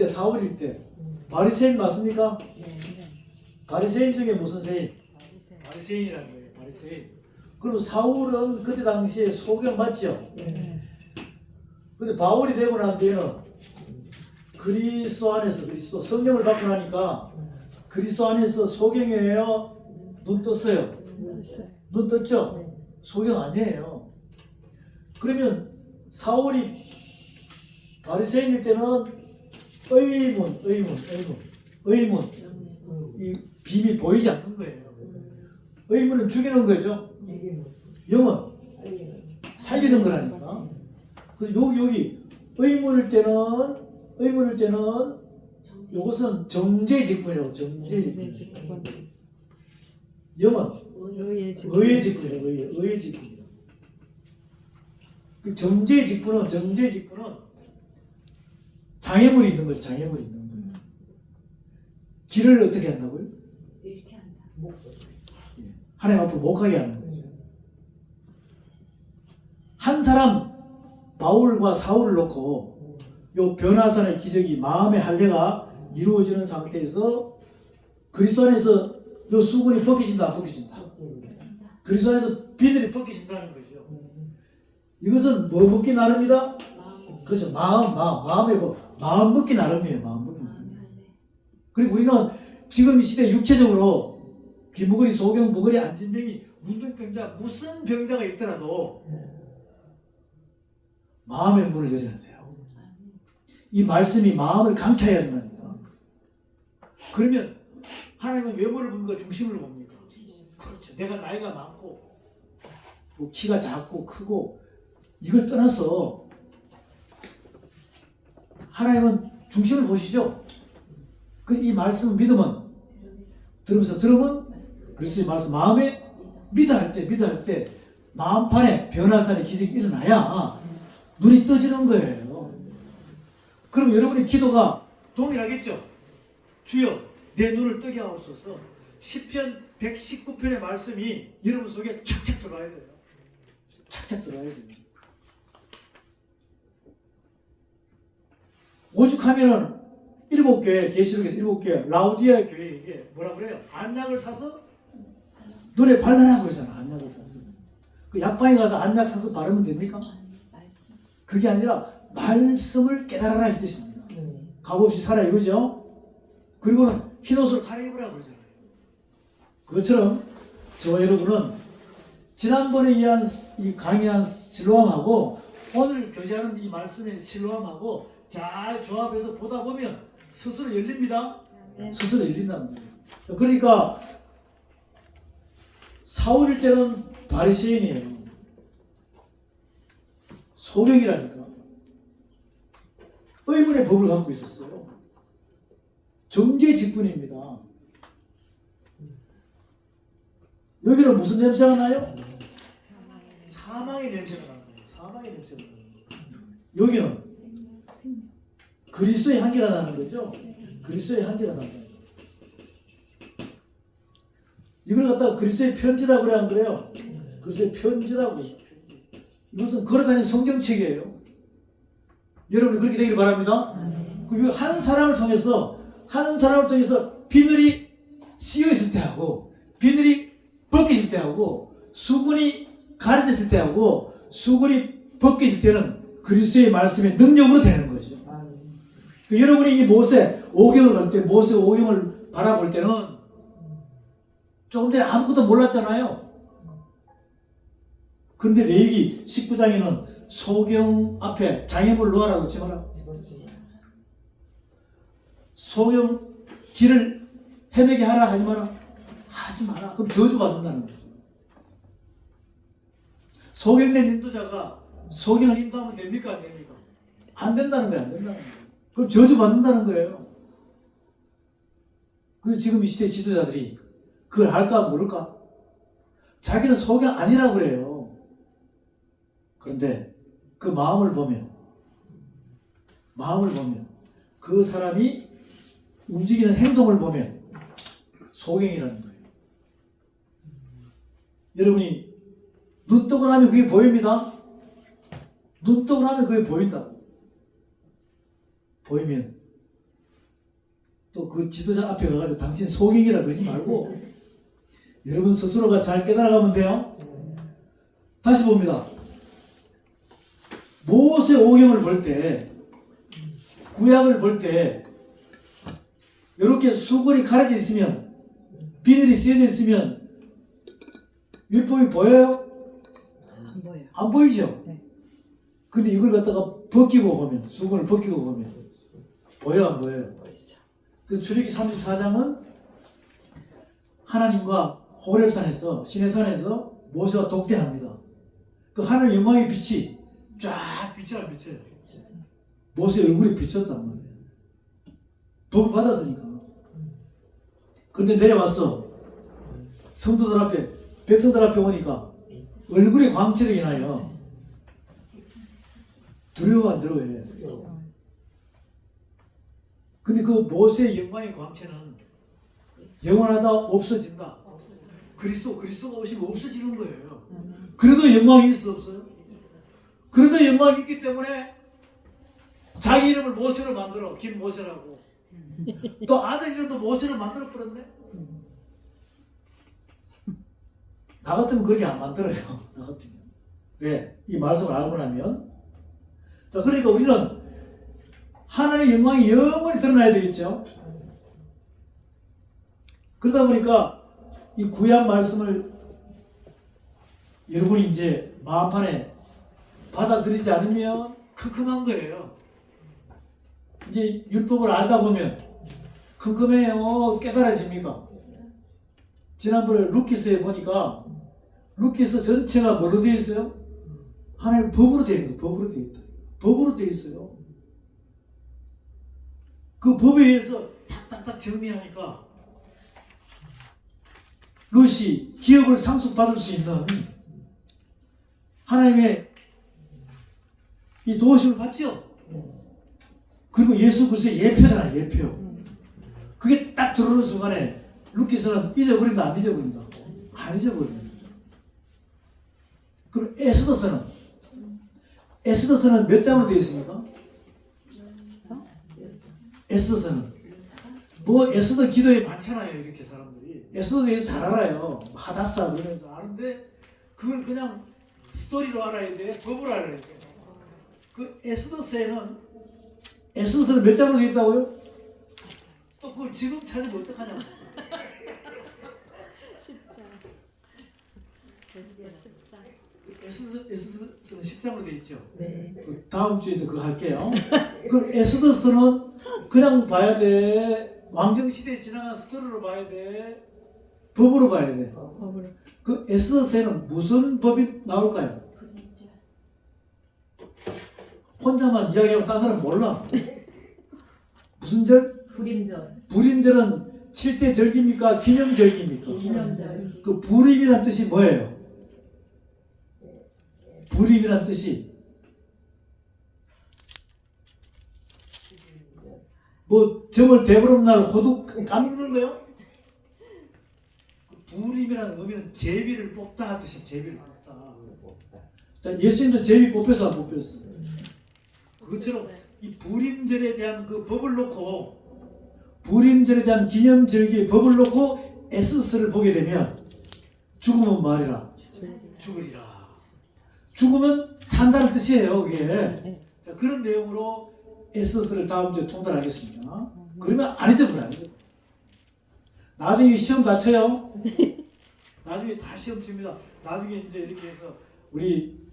때 바리새인 맞습니까? 바리새인 중에 무슨 세인? 바리새인이라는 거예요. 바리새인. 그리고 사울은 그때 당시에 소경 맞죠? 근데 바울이 되고 난 뒤에는 그리스도 안에서 성령을 받고 나니까 그리스도 안에서 소경이에요? 눈 떴어요? 눈 떴죠? 소경 아니에요. 그러면 사울이 바리새인일 때는 의문. 이 빔이 보이지 않는 거예요. 의문은 죽이는 거죠. 영은 살리는 거라니까. 그래서 여기 의문일 때는 이것은 정죄직분이라고. 정죄직분. 영은 의의 직분이라고. 의의 직분. 그 정죄직분은 장애물이 있는 거죠. 장애물이 있는 거예요. 길을 어떻게 한다고요? 이렇게 한다. 예. 하나님 앞으로 못 가게 하는 거죠. 한 사람 바울과 사울을 놓고 요 변화산의 기적이 마음의 할례가 이루어지는 상태에서 그리스도 안에서 요 수건이 벗겨진다, 안 벗겨진다. 그리스도 안에서 비늘이 벗겨진다는 거죠. 이것은 뭐 먹기 나름이다? 그렇죠. 마음의 마음 먹기 나름이에요. 마음 먹기 나름. 그리고 우리는 지금 이 시대 육체적으로 귀머거리, 소경, 머거리, 안진병이, 문둥병자, 무슨 병자가 있더라도 마음의 문을 열어야 돼요. 이 말씀이 마음을 강타해야 된다니까. 그러면 하나님은 외모를 봅니까? 중심을 봅니까? 그렇죠. 내가 나이가 많고 뭐 키가 작고 크고 이걸 떠나서 하나님은 중심을 보시죠. 그래서 이 말씀을 믿으면 들으면 그리스도의 말씀 마음에 믿어할 때 마음판에 변화산의 기적이 일어나야 눈이 떠지는 거예요. 그럼 여러분의 기도가 동일하겠죠. 주여 내 눈을 뜨게 하옵소서. 시편 119편의 말씀이 여러분 속에 착착 들어와야 돼요. 착착 들어와야 돼요. 오죽하면은 7교회, 계시록에서 7교회, 라우디아 교회에게 뭐라 그래요? 안약을 사서 눈에 발라라 그러잖아. 안약을 사서. 그 약방에 가서 안약 사서 바르면 됩니까? 그게 아니라 말씀을 깨달아라 이 뜻입니다. 값없이 살아 이거죠. 그리고는 흰옷을 갈아입으라 그러잖아요. 그것처럼 저와 여러분은 지난번에 이 강의한 실로암하고 오늘 교제하는 이 말씀의 실로암하고 잘 조합해서 보다 보면 스스로 열립니다. 스스로 열린답니다. 그러니까 사울일 때는 바리새인이에요. 소경이라니까. 의문의 법을 갖고 있었어요. 정죄직분입니다. 여기는 무슨 냄새가 나요? 사망의 냄새가 난다. 사망의 냄새가 나는 거예요. 여기는 그리스도의 향기가 나는 거죠. 그리스도의 향기가 난다. 이걸 갖다가 그리스도의 편지라고 그래 안 그래요? 그리스도의 편지라고. 이것은 걸어다니는 성경책이에요. 여러분이 그렇게 되길 바랍니다. 그 한 사람을 통해서 비늘이 씌어 있을 때하고 비늘이 벗겨질 때하고 수군이 가려졌을 때하고 수군이 벗겨질 때는 그리스도의 말씀의 능력으로 되는 거죠. 여러분이 이 모세 5경을 갈 때 모세 5경을 바라볼 때는 조금 전에 아무것도 몰랐잖아요. 그런데 레위기 19장에는 소경 앞에 장애물 놓아라고 하지 마라. 소경 길을 헤매게 하라 하지 마라. 하지 마라. 그럼 저주받는다는 거죠. 소경된 인도자가 소경을 인도하면 됩니까? 안 됩니까? 안 된다는 거예요. 안 된다는 거예요. 그럼 저주받는다는 거예요. 그 지금 이 시대 지도자들이 그걸 할까 모를까? 자기는 소경 아니라고 그래요. 그런데 그 마음을 보면 그 사람이 움직이는 행동을 보면 소경이라는 거예요. 여러분이 눈 뜨고 나면 그게 보입니다. 눈 뜨고 나면 그게 보인다고. 보이면 또 그 지도자 앞에 가가지고 당신 소경이라 그러지 말고 여러분 스스로가 잘 깨달아가면 돼요. 다시 봅니다. 모세 오경을 볼 때, 구약을 볼 때 이렇게 수건이 가려져 있으면, 비늘이 씌어져 있으면 율법이 보여요? 안 보여요. 안 보이죠? 네. 근데 이걸 갖다가 벗기고 보면, 수건을 벗기고 보면 보여 안 보여요? 그래서 출애굽기 34장은 하나님과 호렙산에서 시내산에서 모세가 독대합니다. 그 하늘 영광의 빛이 쫙 비쳐요. 모세 얼굴에 비쳤단 말이에요. 복 받았으니까. 근데 내려왔어. 성도들 앞에, 백성들 앞에 오니까 얼굴에 광채로 인하여 두려워 안 두려워해. 근데 그 모세의 영광의 광채는 영원하다 없어진다. 그리스도가 오시면 없어지는 거예요. 그래도 영광이 있어 없어요? 그래도 영광이 있기 때문에 자기 이름을 모세로 만들어. 김모세라고. 또 아들 이름도 모세로 만들어 버렸네. 나 같으면 그렇게 안 만들어요. 나 같으면. 왜? 이 말씀을 알고 나면. 자, 그러니까 우리는 하나님의 영광이 영원히 드러나야 되겠죠. 그러다 보니까 이 구약 말씀을 여러분이 이제 마음판에 받아들이지 않으면 큼큼한 거예요. 이제 율법을 알다 보면 큼큼해요. 깨달아집니까? 지난번에 루키스에 보니까 루키스 전체가 뭘로 되어 있어요? 하나의 법으로 되어 있는 거예요. 법으로 되어 있다. 법으로 되어 있어요. 그 법에 의해서 탁탁탁 정리하니까 루시 기업을 상속받을 수 있는 하나님의 이 도우심을 받죠. 그리고 예수 그리스도의 예표잖아요. 예표. 그게 딱 들어오는 순간에 루키스는 잊어버린다 안 잊어버린다? 안 잊어버린다. 그럼 에스더서는 몇 장으로 되어 있습니까? 에스더서는 뭐 에스더 기도에 많잖아요. 이렇게 사람들이 에스더에 대해서 잘 알아요. 하다사 그러면서 아는데 그걸 그냥 스토리로 알아야 돼. 법으로 알아야 돼. 그 에스더서는 몇 장으로 되어 있다고요? 또 그걸 지금 찾으면 어떡하냐고. 10장. 에스더서는 10장으로 되어 있죠. 네. 그 다음 주에도 그거 할게요. 그럼 에스더서는 그냥 봐야 돼. 왕정시대에 지나간 스토리로 봐야 돼. 법으로 봐야 돼. 법으로. 그 에스더서에는 무슨 법이 나올까요? 혼자만 이야기하고 다른 사람 몰라. 무슨 절? 불임절. 불임절은 7대 절기입니까? 기념절기입니까? 기념절. 그 불임이란 뜻이 뭐예요? 불임이란 뜻이 뭐 점을 대보름 날 호두 까먹는 거요? 불임이라는 의미는 제비를 뽑다 뜻이 제비를 뽑다. 자, 예수님도 제비 뽑혀서 안 뽑혔어. 그것처럼 이 불임절에 대한 그 법을 놓고 불임절에 대한 기념절기의 법을 놓고 에스더서를 보게 되면 죽으면 말이라 죽으리라. 죽으면 산다는 뜻이에요. 그게. 자, 그런 내용으로 에스더서를 다음 주에 통달하겠습니다. 그러면 안 잊어버려. 나중에 시험 다 쳐요. 나중에 다 시험 칩니다. 나중에 이제 이렇게 해서 우리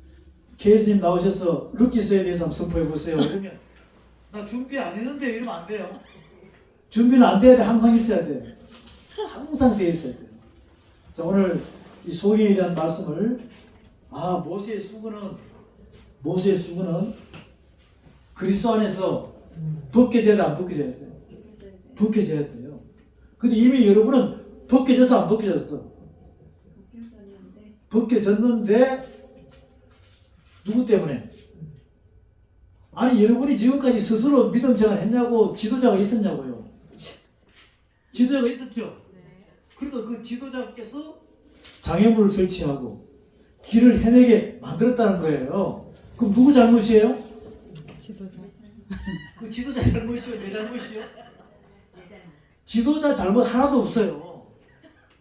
케이스님 나오셔서 루키스에 대해서 한번 선포해 보세요. 그러면 나 준비 안 했는데 이러면 안 돼요. 준비는 안 돼야 돼. 항상 있어야 돼. 항상 돼 있어야 돼요. 자, 오늘 이 소개에 대한 말씀을 모세의 수고는 그리스도 안에서 벗겨져야 돼, 안 벗겨져야 돼? 벗겨져야 돼요. 근데 이미 여러분은 벗겨져서 안 벗겨졌어? 벗겨졌는데 누구 때문에? 아니 여러분이 지금까지 스스로 믿음 생활 했냐고 지도자가 있었냐고요? 지도자가 있었죠? 그러니까 그 지도자께서 장애물을 설치하고 길을 헤매게 만들었다는 거예요. 그럼 누구 잘못이에요? 지도자. 그 지도자 잘못이요? 내 잘못이요? 지도자 잘못 하나도 없어요.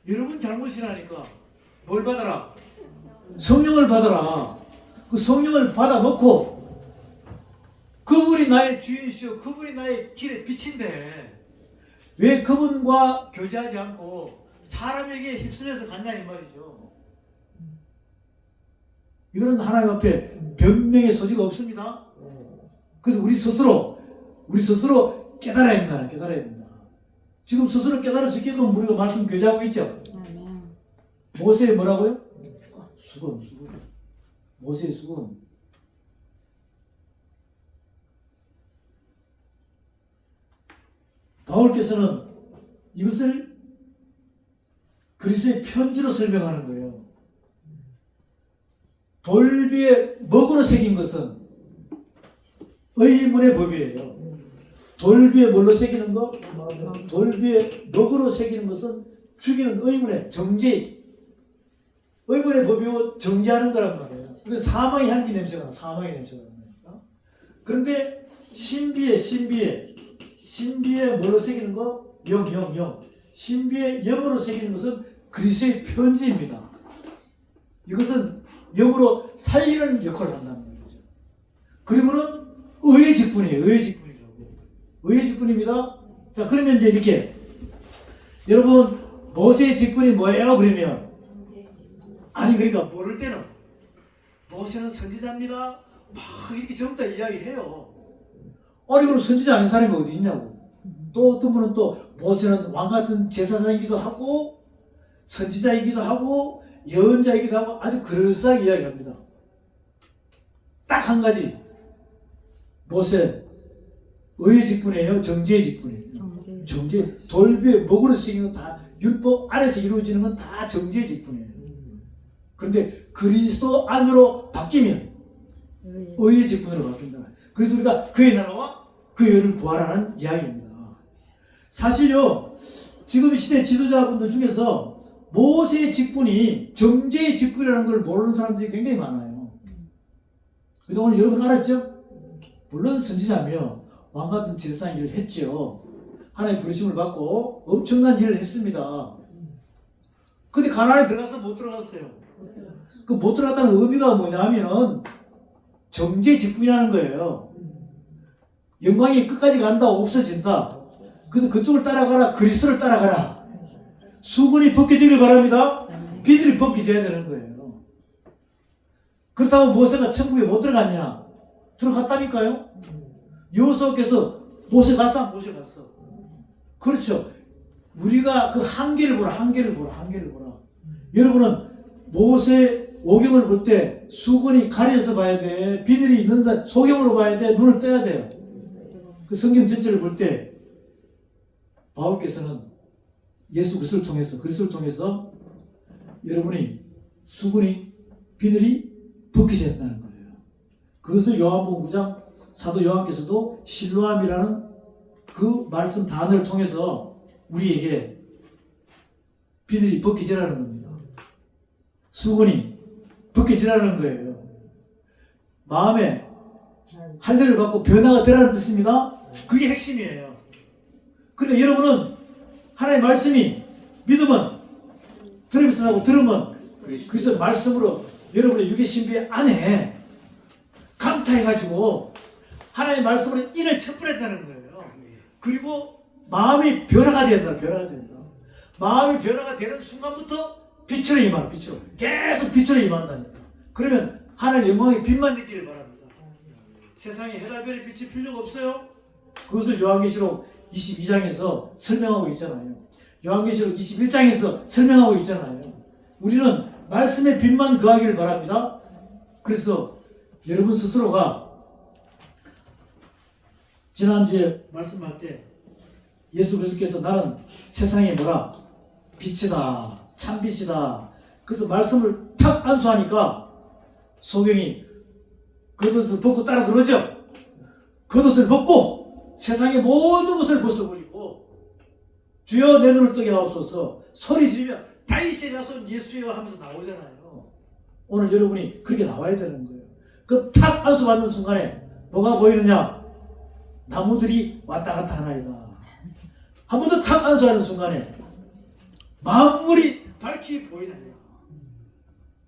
여러분 잘못이라니까. 뭘 받아라? 성령을 받아라. 그 성령을 받아놓고 그분이 나의 주인이시오. 그분이 나의 길의 빛인데 왜 그분과 교제하지 않고 사람에게 휩쓸려서 갔냐 이 말이죠. 이거는 하나님 앞에 변명의 소지가 없습니다. 그래서 우리 스스로 깨달아야 된다. 깨달아야 된다. 지금 스스로 깨달을 수 있게끔 우리가 말씀 교제하고 있죠. 모세의 뭐라고요? 수건. 모세의 수건. 바울께서는 이것을 그리스도의 편지로 설명하는 거예요. 돌비에 먹으로 새긴 것은 의문의 법이에요. 돌비에 뭘로 새기는 거? 돌비에 먹으로 새기는 것은 죽이는 의문의 정죄. 의문의 법이고 정죄하는 거란 말이에요. 그래서 사망의 향기 냄새가 나. 사망의 냄새가 나. 그런데 신비에 뭘로 새기는 거? 영. 신비에 영으로 새기는 것은 그리스도의 편지입니다. 이것은 영으로 살리는 역할을 한다는 거죠. 그리고는 의의 직분이에요. 의의 직분입니다. 자, 그러면 이제 이렇게 여러분 모세의 직분이 뭐예요? 그러면 아니 그러니까 모를 때는 모세는 선지자입니다. 막 이렇게 전부 다 이야기해요. 아니 그럼 선지자 아닌 사람이 어디 있냐고. 또 어떤 분은 또 모세는 왕 같은 제사장이기도 하고 선지자이기도 하고 예언자이기도 하고 아주 그럴싸하게 이야기합니다. 딱 한 가지. 모세 의의 직분이에요? 정죄의 직분이에요? 정죄. 돌비에 먹으로 새기는 건 다 율법 안에서 이루어지는 건 다 정죄의 직분이에요. 그런데 그리스도 안으로 바뀌면 의의 직분으로 바뀐다. 그래서 우리가 그의 나라와 그의 의를 구하라는 이야기입니다. 사실요, 지금 시대 지도자분들 중에서 모세의 직분이 정죄의 직분이라는 걸 모르는 사람들이 굉장히 많아요. 그래서 오늘 여러분 알았죠? 물론 선지자며 왕 같은 제사장 일을 했죠. 하나님의 부르심을 받고 엄청난 일을 했습니다. 근데 가나안에 들어가서 못 들어갔어요. 그 못 들어갔다는 의미가 뭐냐면은 정죄의 직분이라는 거예요. 영광이 끝까지 간다, 없어진다. 그래서 그쪽을 따라가라, 그리스도를 따라가라. 수건이 벗겨지길 바랍니다. 비늘이 벗겨져야 되는 거예요. 그렇다고 모세가 천국에 못 들어갔냐? 들어갔다니까요. 여호수아께서 모세 갔어? 모세 갔어. 그렇죠. 우리가 그 한계를 보라. 여러분은 모세 오경을 볼 때 수건이 가려서 봐야 돼. 비늘이 있는데 소경으로 봐야 돼. 눈을 떼야 돼요. 그 성경 전체를 볼 때 바울께서는 예수 그리스도를 통해서 여러분이 수건이 비늘이 벗겨져야 한다는 거예요. 그것을 요한복음 9장 사도 요한께서도 실로암이라는 그 말씀 단어를 통해서 우리에게 비늘이 벗겨지라는 겁니다. 수건이 벗겨지라는 거예요. 마음에 할례를 받고 변화가 되라는 뜻입니다. 그게 핵심이에요. 그런데 여러분은 하나님의 말씀이 믿음은 들으면서 하고 들으면 그래서 말씀으로 여러분의 육의 신비 안에 감탄해가지고 하나님의 말씀으로 인을 첨부했다는 거예요. 그리고 마음이 변화가 된다. 마음이 변화가 되는 순간부터 빛으로 임하라. 계속 빛으로 임한다니까. 그러면 하나님의 영광의 빛만 느끼길 바랍니다. 세상에 해달 별의 빛이 필요가 없어요. 그것을 요한계시록 22장에서 설명하고 있잖아요. 요한계시록 21장에서 설명하고 있잖아요. 우리는 말씀의 빛만 거하기를 바랍니다. 그래서 여러분 스스로가 지난주에 말씀할 때 예수 그리스도께서 나는 세상에 뭐라? 빛이다. 참빛이다. 그래서 말씀을 탁 안수하니까 소경이 겉옷을 벗고 따라 들어오죠. 겉옷을 벗고 세상의 모든 것을 벗어버리고 주여 내 눈을 뜨게 하옵소서 소리 지르며 다윗의 자손 예수여 하면서 나오잖아요. 오늘 여러분이 그렇게 나와야 되는 거예요. 그 탁 안수받는 순간에 뭐가 보이느냐? 나무들이 왔다 갔다 하나이다. 한 번 더 탁 안수하는 순간에 만물이 밝히 보이느냐.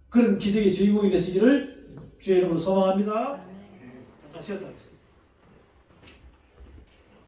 그런 기적의 주인공이 되시기를 주의 이름으로 소망합니다. 잠깐 쉬었다 하겠습니다.